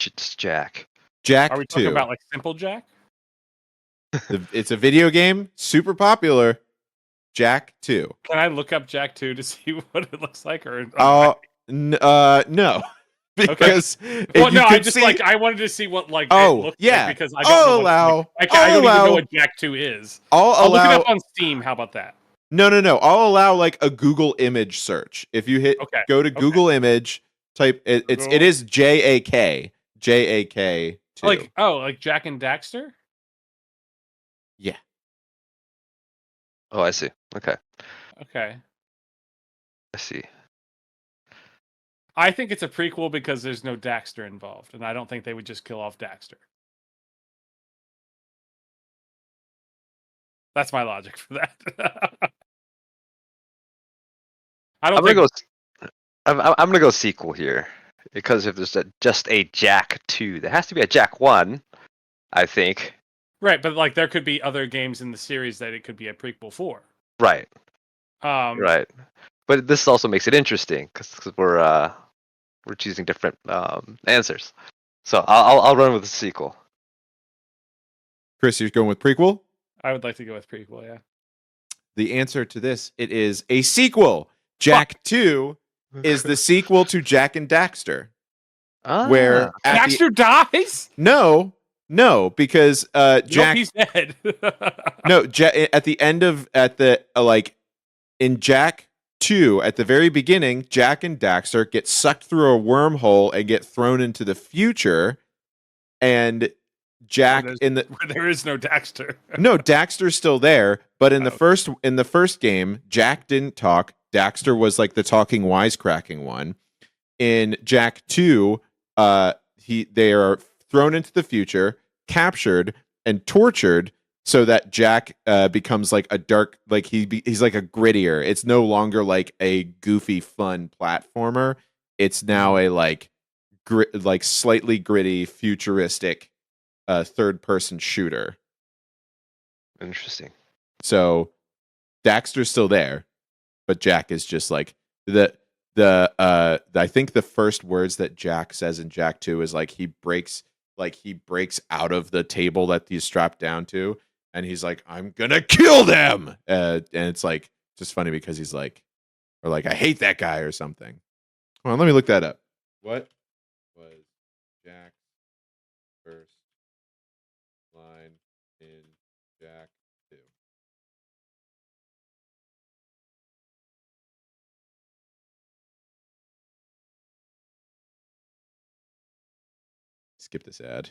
It's Jack. Jack Are we 2. talking about like Simple Jack? It's a video game, super popular. Jack 2. Can I look up Jack 2 to see what it looks like? Or No. Because well, no, I wanted to see what like. Oh, it looks yeah. Like because I don't know I don't even know what Jack 2 is. I'll look it up on Steam. How about that? No. I'll allow like a Google image search. If you go to Google image, type it. It is JAK 2. Like Jack and Daxter. Yeah. Oh, I see. Okay. I see. I think it's a prequel because there's no Daxter involved, and I don't think they would just kill off Daxter. That's my logic for that. I'm gonna go sequel here because if there's just a Jack 2, there has to be a Jack 1, I think. Right, but like there could be other games in the series that it could be a prequel for. Right. Right. But this also makes it interesting because we're choosing different answers. So I'll run with the sequel. Chris, you're going with prequel? I would like to go with prequel, yeah. The answer to this, it is a sequel. Jack 2 is the sequel to Jack and Daxter. Where Daxter dies? No, because Jack. He's dead. No, at the end of in Jack 2, at the very beginning, Jack and Daxter get sucked through a wormhole and get thrown into the future, and Jack where there is no Daxter. No, Daxter's still there, but in the first game, Jack didn't talk. Daxter was like the talking, wisecracking one. In Jack 2, they are thrown into the future, captured, and tortured so that Jack becomes like a dark, like he's like a grittier. It's no longer like a goofy, fun platformer. It's now a like slightly gritty, futuristic third-person shooter. Interesting. So Daxter's still there, but Jack is just like I think the first words that Jack says in Jack 2 is like he breaks out of the table that he's strapped down to, and he's like, I'm gonna kill them. And it's like just funny because he's like, or like, I hate that guy or something. Hold on, let me look that up. What was Jack's first line in Jack 2? Skip this ad.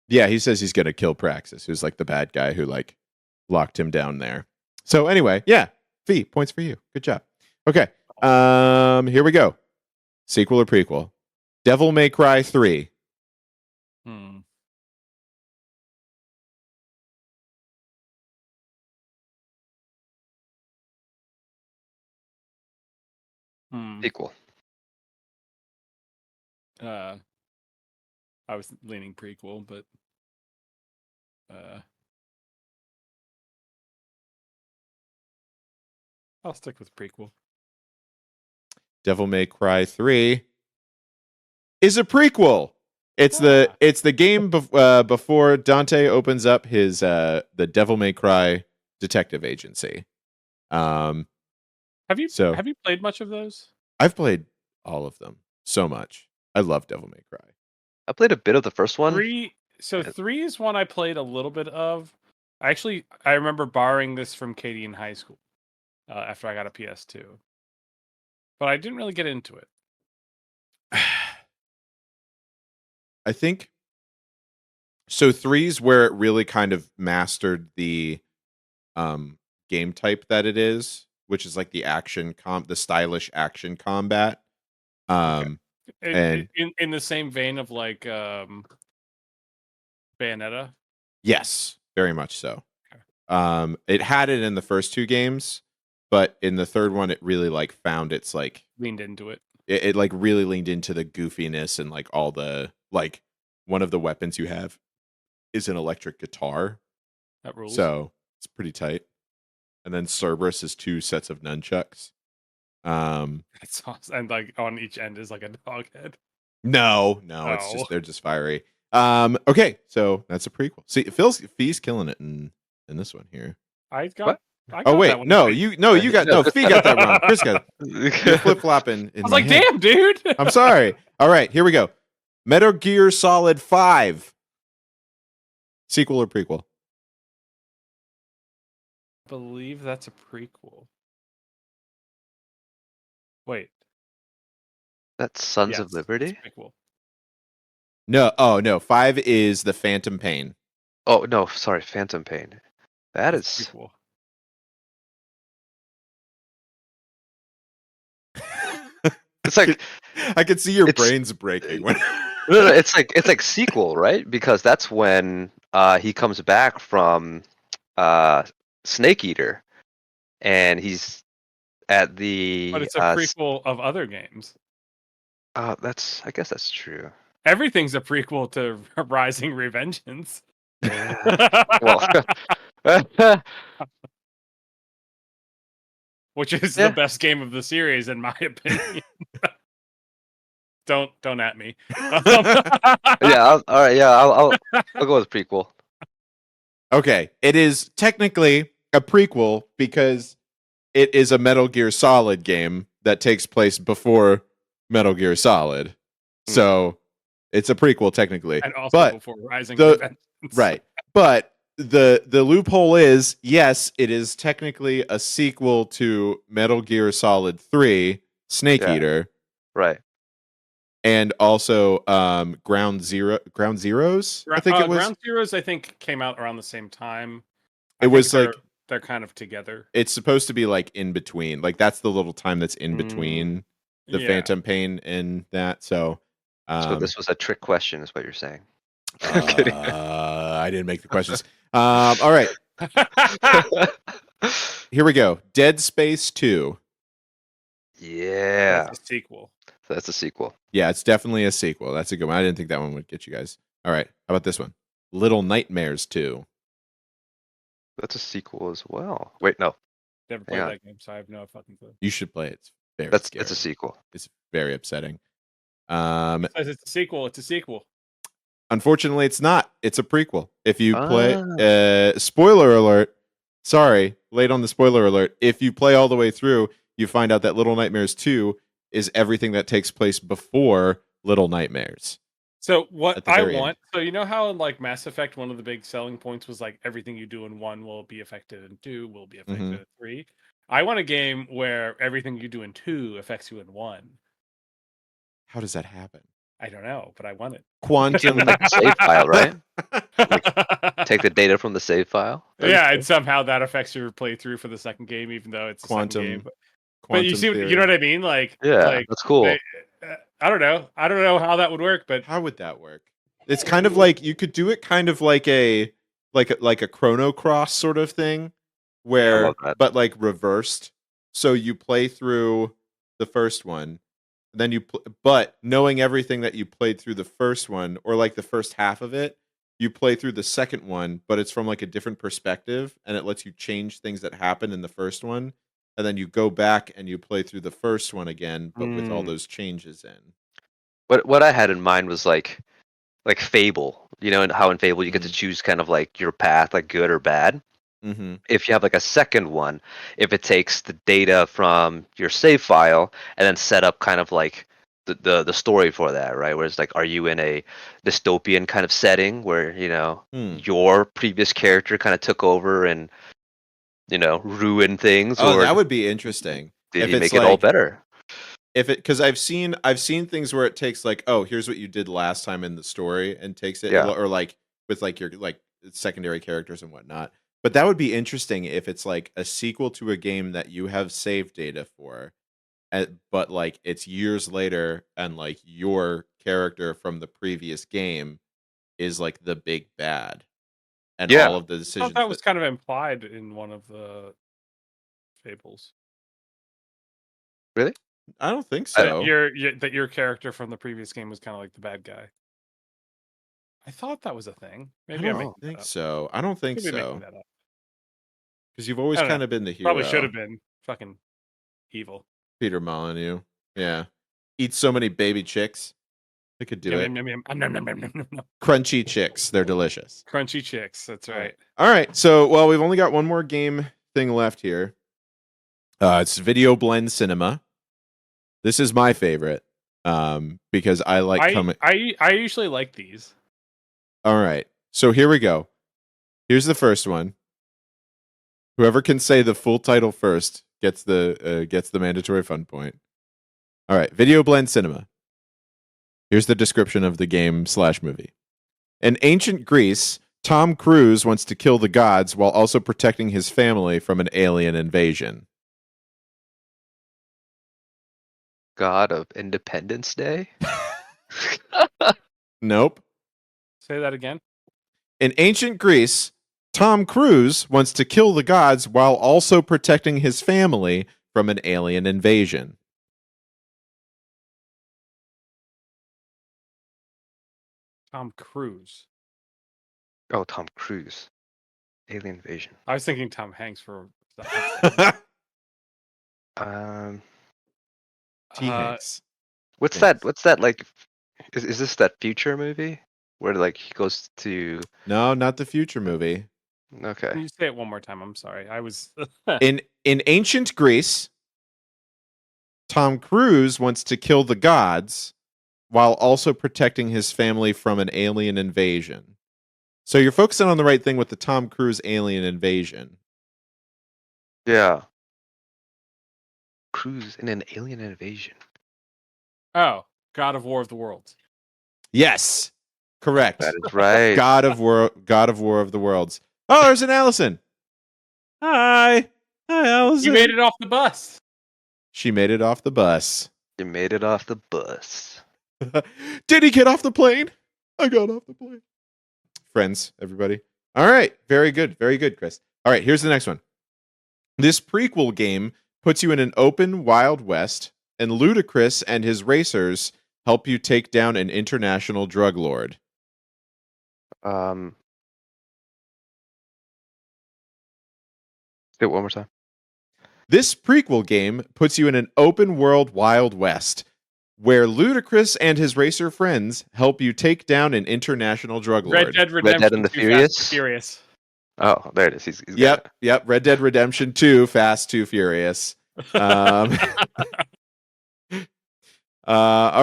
Yeah, he says he's gonna kill Praxis, who's like the bad guy who like locked him down there. So anyway, yeah, Fee, points for you. Good job. Okay, here we go. Sequel or prequel? Devil May Cry 3. Hmm. Equal. I was leaning prequel, but I'll stick with prequel. Devil May Cry 3 is a prequel. It's the game before Dante opens up his the Devil May Cry detective agency. Have you played much of those? I've played all of them so much. I love Devil May Cry. I played a bit of the first one. 3 is one I played a little bit of. I remember borrowing this from Katie in high school after I got a PS2. But I didn't really get into it. I think so. 3's where it really kind of mastered the game type that it is, which is like the the stylish action combat. And in the same vein of like Bayonetta. Yes, very much so. Okay. It had it in the first 2 games, but in the third one, it really like found its like leaned into it. It like really leaned into the goofiness and like all the like one of the weapons you have is an electric guitar. That rules. So it's pretty tight. And then Cerberus is 2 sets of nunchucks. That's awesome. And like on each end is like a dog head. No, it's just they're just fiery. Okay, so that's a prequel. See, Fee's killing it in this one here. I got Oh wait, that one no, right. you got Fee got that wrong. Chris got it. You're flip flopping. I was like, damn, dude. I'm sorry. All right, here we go. Metal Gear Solid 5. Sequel or prequel? I believe that's a prequel. Wait. That's Sons Yes, of Liberty? it's a prequel. No. Oh no. 5 is the Phantom Pain. Oh no, sorry, Phantom Pain. That It's is prequel. it's like I could see your brains breaking. When no, it's like sequel, right? Because that's when he comes back from Snake Eater, and he's at the. But it's a prequel of other games. I guess that's true. Everything's a prequel to Rising Revengeance. Well, Which is the best game of the series, in my opinion. Don't at me. yeah. All right. Yeah. I'll go with prequel. Okay, it is technically a prequel because it is a Metal Gear Solid game that takes place before Metal Gear Solid. So it's a prequel technically. And also before Rising Revengeance. Right. But the loophole is, yes, it is technically a sequel to Metal Gear Solid 3 Snake Eater. Right. And also Ground Zeroes, I think it was. Ground Zeroes, I think, came out around the same time. It was like they're kind of together. It's supposed to be like in between. Like that's the little time that's in between the Phantom Pain and that. So this was a trick question, is what you're saying. I'm kidding. I didn't make the questions. All right. Here we go. Dead Space 2. Yeah. That's a sequel. That's a sequel. Yeah, it's definitely a sequel. That's a good one. I didn't think that one would get you guys. All right. How about this one? Little Nightmares 2. That's a sequel as well. Wait, no. Never Hang played on. that game, so I have no fucking clue. You should play it. It's very It's scary. a sequel. It's very upsetting. It says it's a sequel. It's a sequel. Unfortunately, it's not. It's a prequel. If you play, Ah. spoiler alert. Sorry, late on the spoiler alert. If you play all the way through, you find out that Little Nightmares 2 is everything that takes place before Little Nightmares. So At what the I very want, so you know how in like Mass Effect, one of the big selling points was like everything you do in 1 will be affected in 2, will be affected in 3. I want a game where everything you do in 2 affects you in 1. How does that happen? I don't know, but I want it. Quantum. Like the save file, right? Take the data from the save file. Yeah, and somehow that affects your playthrough for the second game, even though it's a second game. But you see, you know what I mean? Like, Yeah, that's cool. I don't know. I don't know how that would work, but How would that work? It's kind of like you could do it kind of like a Chrono Cross sort of thing, where love that. but like reversed. So you play through the first one, then but knowing everything that you played through the first one, or like the first half of it, you play through the second one, but it's from like a different perspective, and it lets you change things that happened in the first one, and then you go back and you play through the first one again, but with all those changes in. But what I had in mind was like Fable, you know, and how in Fable you get to choose kind of like your path, like good or bad. Mm-hmm. If you have like a second one, if it takes the data from your save file and then set up kind of like the story for that, right? Where it's like, are you in a dystopian kind of setting where, you know, your previous character kind of took over and, you know, ruined things, Oh, or that would be interesting. did If he it's make it all like- better? Because I've seen things where it takes like, oh, here's what you did last time in the story, and takes it, Yeah. or like with like your like secondary characters and whatnot. But that would be interesting if it's like a sequel to a game that you have save data for, but like it's years later, and like your character from the previous game is like the big bad, and Yeah. all of the I decisions. thought that was kind of implied in one of the fables. Really? I don't think That so. your character from the previous game was kind of like the bad guy. I thought that was a thing. Maybe I I'm don't making that think up. so. I don't think Maybe so. making that up. Because you've always I don't kind know. of been the hero. Probably should have been fucking evil. Peter Molyneux. Yeah. Eat so many baby chicks. I could do it. Yum, yum, yum, yum. Nom, nom, nom, nom, nom, nom. Crunchy chicks. They're delicious. Crunchy chicks. That's right. All right. So, well, we've only got one more game thing left here. It's Video Blend Cinema. This is my favorite because I like coming. I usually like these. All right. So here we go. Here's the first one. Whoever can say the full title first gets the mandatory fun point. All right. Video Blend Cinema. Here's the description of the game / movie. In ancient Greece, Tom Cruise wants to kill the gods while also protecting his family from an alien invasion. God of Independence Day? Nope. Say that again. In ancient Greece, Tom Cruise wants to kill the gods while also protecting his family from an alien invasion. Tom Cruise. Oh, Tom Cruise. Alien Invasion. I was thinking Tom Hanks for. T-Hanks. What's Yes. that like? Is this that future movie where like he goes to? No, not the future movie. Can Okay. you say it one more time? I'm sorry. I was. In ancient Greece, Tom Cruise wants to kill the gods while also protecting his family from an alien invasion. So you're focusing on the right thing with the Tom Cruise alien invasion. Yeah. Cruise in an alien invasion. Oh, God of War of the Worlds. Yes, correct. That is right. God of War of the Worlds. Oh, there's an Allison. Hi, Allison. You made it off the bus. She made it off the bus. You made it off the bus. Did he get off the plane? I got off the plane. Friends, everybody. All right. Very good. Very good, Chris. All right. Here's the next one. This prequel game puts you in an open Wild West and Ludacris and his racers help you take down an international drug lord? Do it one more time. This prequel game puts you in an open world Wild West, where Ludacris and his racer friends help you take down an international drug Red lord. Dead Redemption and the 2 Furious? Fast and Furious. Oh, there it is. He's got Yep, yep. Red Dead Redemption 2, Fast, Too Furious. All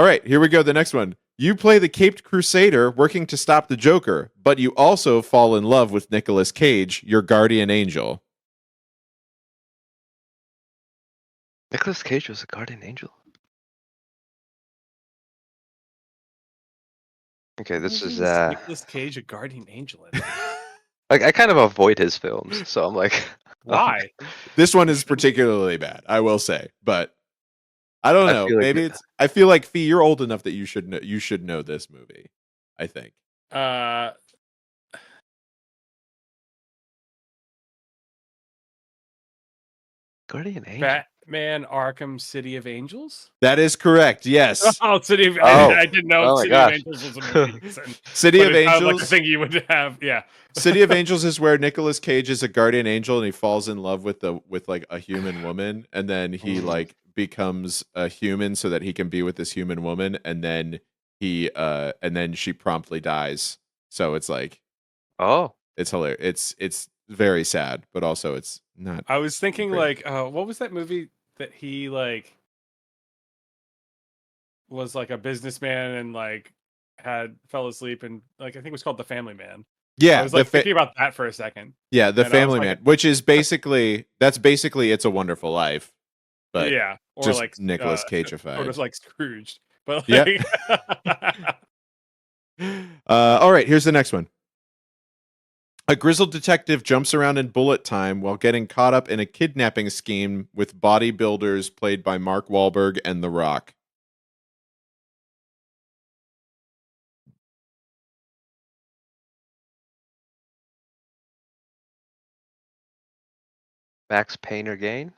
right, here we go. The next one. You play the Caped Crusader working to stop the Joker, but you also fall in love with Nicolas Cage, your guardian angel. Nicolas Cage was a guardian angel. Okay, this is Nicolas Cage, a guardian angel. In it? like I kind of avoid his films, so I'm like, Why? This one is particularly bad, I will say, but I don't I know. feel like Maybe it's. I feel like Fee, you're old enough that you should know. You should know this movie. I think. guardian angel. Batman Arkham City of Angels? That is correct. Yes. Oh, City of Oh. I didn't know Oh my City gosh. of Angels was a movie. City But of it sounded like Angels. a thing you would have. Yeah. City of Angels is where Nicolas Cage is a guardian angel and he falls in love with like a human woman, and then he like becomes a human so that he can be with this human woman, and then she promptly dies. So it's like Oh, it's hilarious. It's very sad, but also it's not. I was thinking Great. like, what was that movie that he like was like a businessman and like fell asleep and like I think it was called The Family Man. I Yeah, was like thinking about that for a second. the and I was Family like- Man, which is basically It's a Wonderful Life, but yeah, or just like Nicolas sort Cageified. of like Scrooged, but Yeah. like, All right, here's the next one. A grizzled detective jumps around in bullet time while getting caught up in a kidnapping scheme with bodybuilders played by Mark Wahlberg and The Rock. Max Payne or Gain?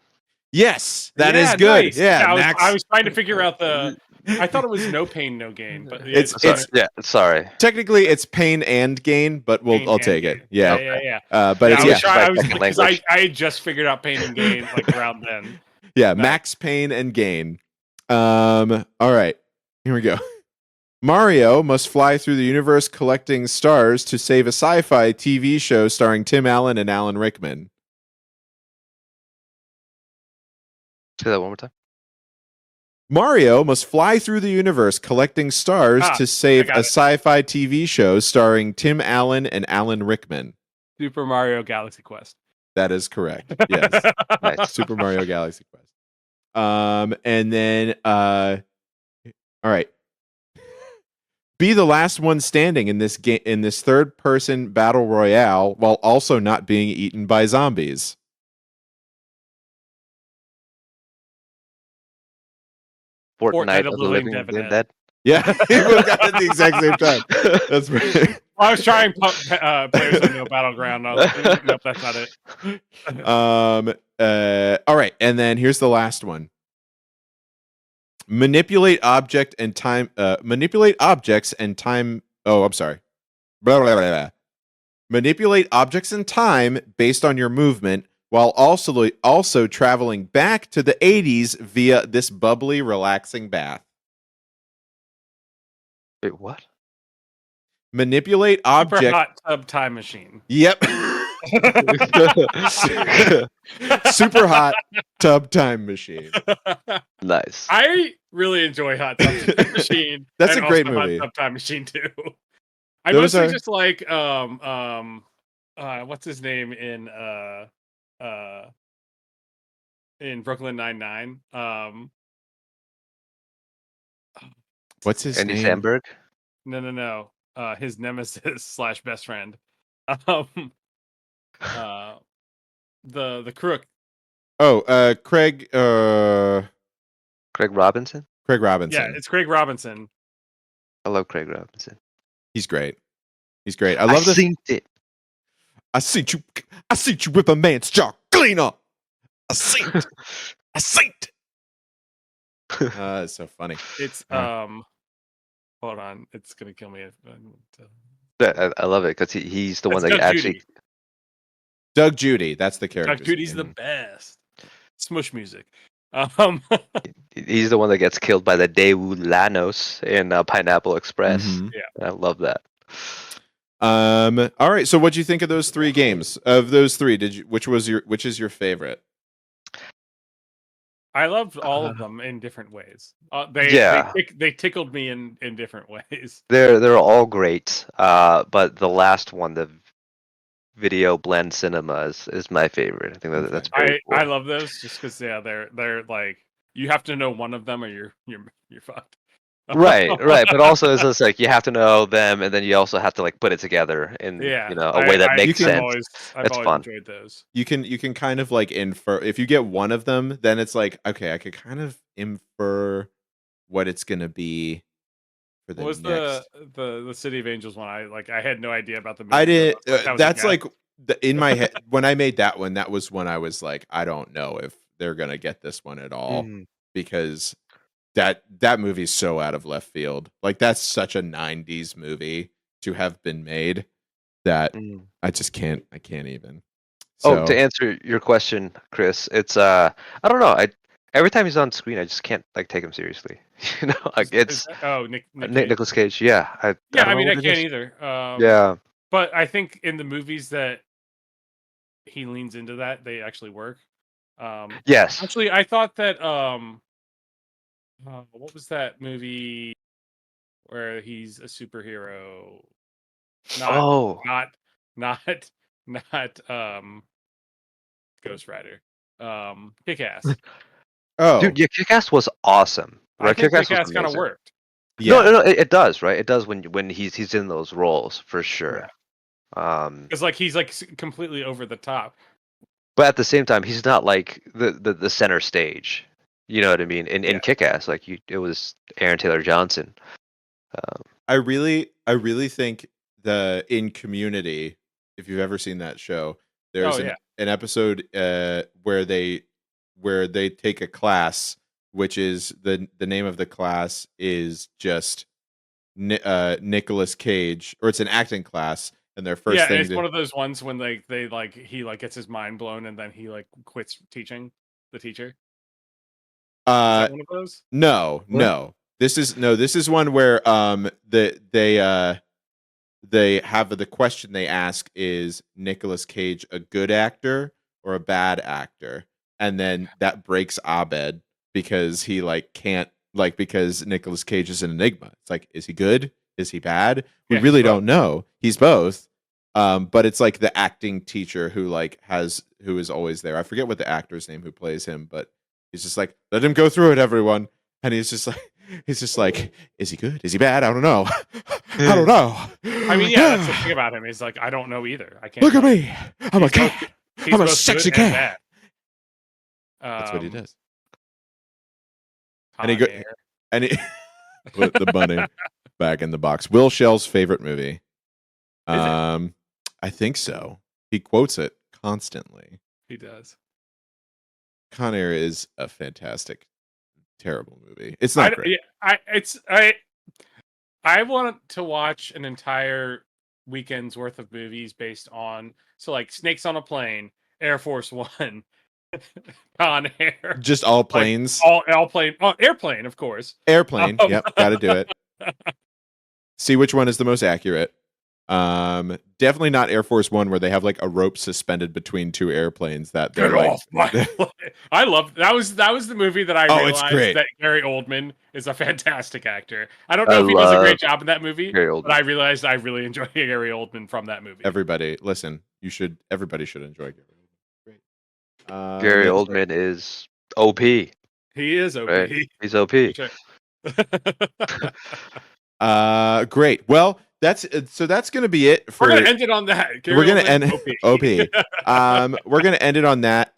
Yes, that is Yeah, good. nice. Yeah, I was, Max. I was trying to figure out the. I thought it was No Pain, No Gain, but yeah, Sorry. Technically it's pain and gain, but Pain I'll and take Gain. it. Yeah. yeah. But Yeah, it's I was trying. I Like was second because language. I had just figured out Pain and Gain like around then. yeah, Max Payne and Gain. All right. Here we go. Mario must fly through the universe collecting stars to save a sci-fi TV show starring Tim Allen and Alan Rickman. Say that one more time. Mario must fly through the universe collecting stars to save got a it. sci-fi TV show starring Tim Allen and Alan Rickman. Super Mario Galaxy Quest. That is correct. Yes. Nice. Super Mario Galaxy Quest. And then all right. Be the last one standing in this game in this third-person battle royale while also not being eaten by zombies. Fortnite of the Living Dead. Yeah, we both got it at the exact same time. That's right. I was trying Players Unknown Battleground. I was like, nope, that's not it. All right, and then here's the last one. Manipulate objects and time. Oh, I'm sorry. Blah, blah, blah, blah. Manipulate objects and time based on your movement, while also traveling back to the 80s via this bubbly, relaxing bath. Wait, what? Manipulate Super object. Hot Tub Time Machine. Yep. Super hot tub time machine. Nice. I really enjoy Hot Tub Time Machine. That's and a great also movie. Hot Tub Time Machine too. I Those mostly are- just like what's his name in Brooklyn Nine-Nine. What's his Andy name? Samberg. No. His nemesis / best friend. The crook. Oh, Craig. Craig Robinson. Craig Robinson. Yeah, it's Craig Robinson. I love Craig Robinson. He's great. He's great. I love this. Seen it. I seen you rip a man's jaw clean up. I seen it. It's so funny. It's Uh. hold on, it's gonna kill me if I love it because he's the one that's that Doug actually. Judy. Doug Judy, that's the character. Doug Judy's the best. Smush music. Um, He's the one that gets killed by the Daewoo Lanos in Pineapple Express. Mhm. I love that. All right. So, what do you think of those three games? Of those three, which is your favorite? I loved all of Uh, them in different ways. Yeah. They tickled me in different ways. They're all great. But the last one, the Video Blend Cinema, is my favorite. I think Okay. that's very cool. I love those just because they're like you have to know one of them or you're fucked. Right. But also it's just like you have to know them, and then you also have to like put it together in Yeah, a way that makes can- sense. I've It's always fun. enjoyed those. You can kind of like infer if you get one of them, then it's like okay, I could kind of infer what it's gonna be for the What was next. the City of Angels one? I had no idea about the movie. I didn't. That was a That's guess. like in my head when I made that one. That was when I was like, I don't know if they're gonna get this one at all because that movie's so out of left field. Like that's such a '90s movie to have been made that I just can't. I can't even. So, Oh, to answer your question, Chris, it's I don't know. Every time he's on screen, I just can't like take him seriously. You know, like it's Nick Cage. Nicolas Cage. Yeah, I Yeah, don't I know mean I what it can't is. either. Yeah, But I think in the movies that he leans into that, they actually work. yes. Actually, I thought that what was that movie where he's a superhero? Not Oh, not not not Ghost Rider. Kick Ass. oh dude, yeah, Kick-Ass was awesome. I Right, think Kick-Ass Kick was Ass kind of amazing. worked. yeah, No, it does, right? It does when he's in those roles for sure. Because like he's like completely over the top. But at the same time, he's not like the center stage. You know what I mean? In Yeah. Kick-Ass, like it was Aaron Taylor Johnson. I really think in Community, if you've ever seen that show, there's an episode where they take a class, which is the name of the class is just Nicolas Cage, or it's an acting class, and their first thing. It's one of those ones when they like he like gets his mind blown and then he like quits teaching the teacher. Is that one of those? No. This is one where they have the question they ask is Nicolas Cage a good actor or a bad actor? And then that breaks Abed because he like can't because Nicolas Cage is an enigma. It's like, is he good? Is he bad? We really don't know. He's both. But it's like the acting teacher who is always there. I forget what the actor's name who plays him, but he's just like, let him go through it, everyone. And he's just like, is he good? Is he bad? I don't know. I don't know. I mean, yeah, that's the thing about him. He's like, I don't know either. I can't. Look at me. I'm a cat. I'm a both sexy good and cat. bad. That's what he does. And he put the bunny back in the box. Will Shell's favorite movie. I think so. He quotes it constantly. He does. Con Air is a fantastic, terrible movie. It's not great. I want to watch an entire weekend's worth of movies based on like Snakes on a Plane, Air Force One, Con Air. Just all planes. Like all plane. Oh, airplane, of course. Airplane. Yep, got to do it. See which one is the most accurate. Definitely not Air Force One, where they have like a rope suspended between two airplanes that they're Get like. off my plane. I love that was the movie that I it's realized great. that Gary Oldman is a fantastic actor. I don't know if he does a great job in that movie, but I realized I really enjoy Gary Oldman from that movie. Everybody, listen. Everybody should enjoy Gary Oldman. Great. Gary Oldman is OP. He is OP. Right? He's OP. Great. Well, that's going to be it for. We're going to end it on that. We're going to end OP. We're going to end it on that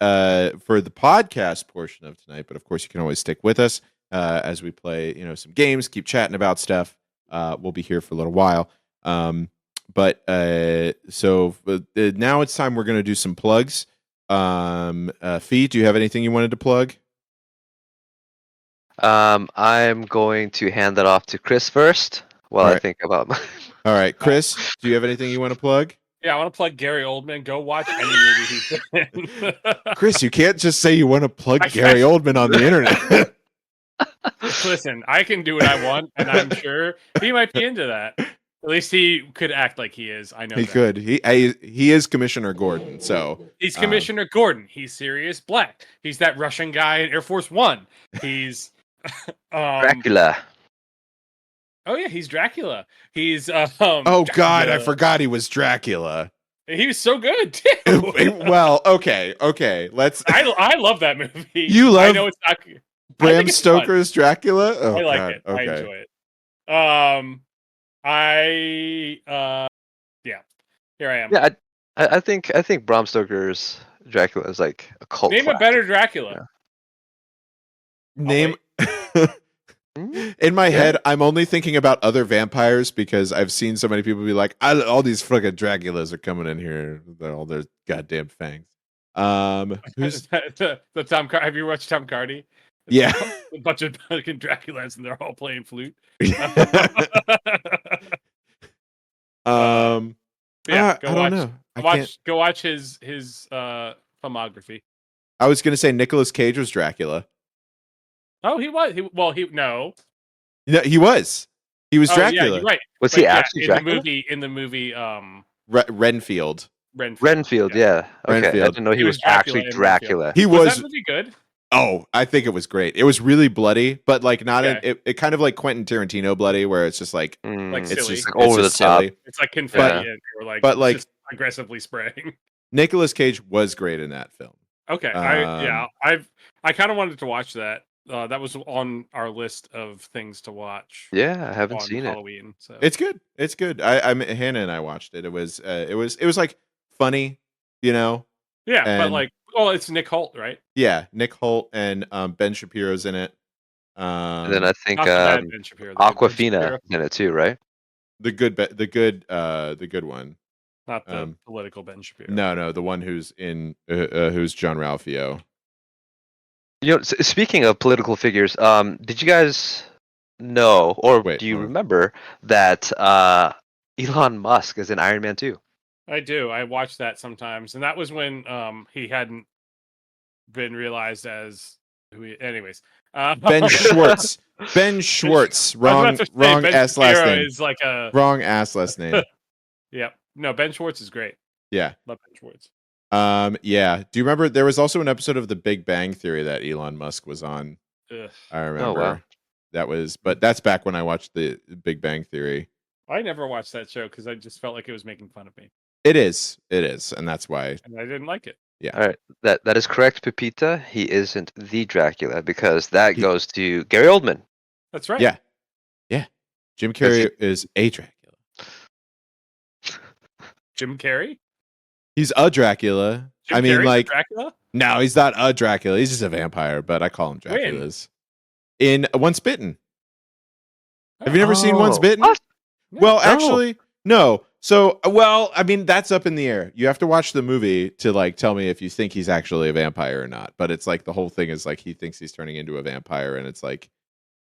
for the podcast portion of tonight. But of course, you can always stick with us as we play, some games, keep chatting about stuff. We'll be here for a little while. But now it's time. We're going to do some plugs. Fee, do you have anything you wanted to plug? I'm going to hand that off to Chris first while I Alright. think about. All right, Chris, do you have anything you want to plug? Yeah, I want to plug Gary Oldman. Go watch any movie he's in. Chris, you can't just say you want to plug I Gary Oldman on the internet. Listen, I can do what I want, and I'm sure he might be into that. At least he could act like he is. I know He that. could. He is Commissioner Gordon. So He's Commissioner Gordon. He's Sirius Black. He's that Russian guy in Air Force One. He's Dracula. Oh yeah, he's Dracula. He's oh God, I Dracula. forgot he was Dracula. He was so good too. Well, okay. Let's. I love that movie. You love I know it's not. I Bram think it's fun. Stoker's Dracula. Oh, I like God. it. Okay. I enjoy it. Yeah. Here I am. Yeah, I think Bram Stoker's Dracula is like a cult. Name a classic. better Dracula. Name. Hmm? In my head, I'm only thinking about other vampires because I've seen so many people be like, all these fucking Draculas are coming in here with all their goddamn fangs. Who's the Tom? Have you watched Tom Hardy? yeah? A bunch of fucking Draculas, and they're all playing flute. Yeah, Yeah, I don't know. Go watch his filmography. I was gonna say Nicolas Cage was Dracula. Oh, he was. No. No, he was. He was Oh, Dracula. yeah, you're right. Was But he yeah, actually Dracula? in the movie, Renfield. Renfield, yeah. Okay, I Renfield. didn't know he He was was Dracula actually in Dracula. He Was was. that movie good? Oh, I think it was great. It was really bloody, but like not. Okay. It kind of like Quentin Tarantino bloody, where it's just like Like it's silly. just Like over it's just the top. silly. It's like confetti, Yeah. or like, But, like- just aggressively spraying. Nicolas Cage was great in that film. Okay, I kind of wanted to watch that. That was on our list of things to watch. Yeah, I haven't on seen it. Halloween. So It's good. It's good. Hannah and I watched it. It was like funny, you know. yeah, but and- like, well, it's Nick Holt, right? Yeah, Nick Holt and Ben Shapiro's in it. And then I think Not the bad Ben Shapiro, the good Ben Aquafina Shapiro, in it too, right? the good one. not the um, political Ben Shapiro. No, the one who's in who's John Ralphio. You know, speaking of political figures, did you guys know, or Wait, do you hold on. remember that Elon Musk is in Iron Man 2? I do. I watch that sometimes, and that was when he hadn't been realized as who he. Anyways, Ben Schwartz. Ben Schwartz. I was Wrong about to say, wrong Ben ass last Shapiro name. is like a Wrong ass last name. yeah. No, Ben Schwartz is great. Yeah. Love Ben Schwartz. Yeah. Do you remember there was also an episode of The Big Bang Theory that Elon Musk was on? Ugh. I remember. wow. That was, but that's back when I watched the Big Bang Theory. I never watched that show because I just felt like it was making fun of me, It is, and that's why. and I didn't like it. All right, that is correct, Pepita. He isn't the Dracula because that He- goes to Gary Oldman. That's right. Yeah. Jim Carrey is a Dracula. Jim Carrey. He's a Dracula. Jim I mean, Carrey's like, Dracula. no, he's not a Dracula. He's just a vampire, but I call him When? Draculas. In Once Bitten. Have you never seen Once Oh, Bitten? what? Well, No. actually, no. So, well, I mean, that's up in the air. You have to watch the movie to like tell me if you think he's actually a vampire or not. But it's like the whole thing is like he thinks he's turning into a vampire, and it's like,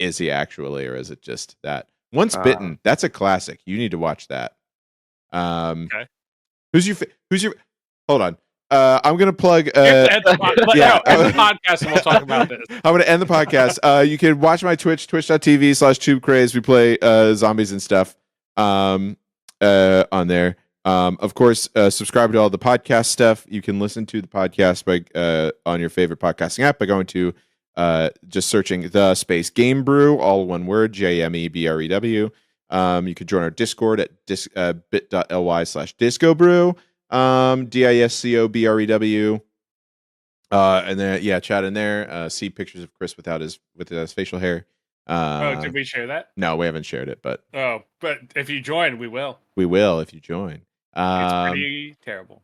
is he actually, or is it just that? Once Bitten, that's a classic. You need to watch that. Okay. Who's your? Hold on. I'm gonna plug. You have to end the yeah. end the podcast, and we'll talk about this. I'm going to end the podcast. You can watch my Twitch, twitch.tv/TubeCraze. We play zombies and stuff on there. Of course, subscribe to all the podcast stuff. You can listen to the podcast by on your favorite podcasting app by going to just searching the space Game Brew, all one word, JMEBREW. You can join our Discord at bit.ly/discobrew, DISCOBREW. And then chat in there. See pictures of Chris without his facial hair. Did we share that? No, we haven't shared it, but Oh, but if you join, we will. we will if you join. It's pretty terrible.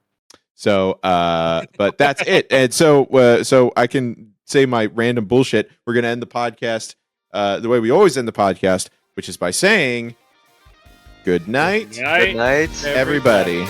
So, but that's it. And so I can say my random bullshit. We're gonna end the podcast the way we always end the podcast, which is by saying, "Good night, Good night, Good night. everybody."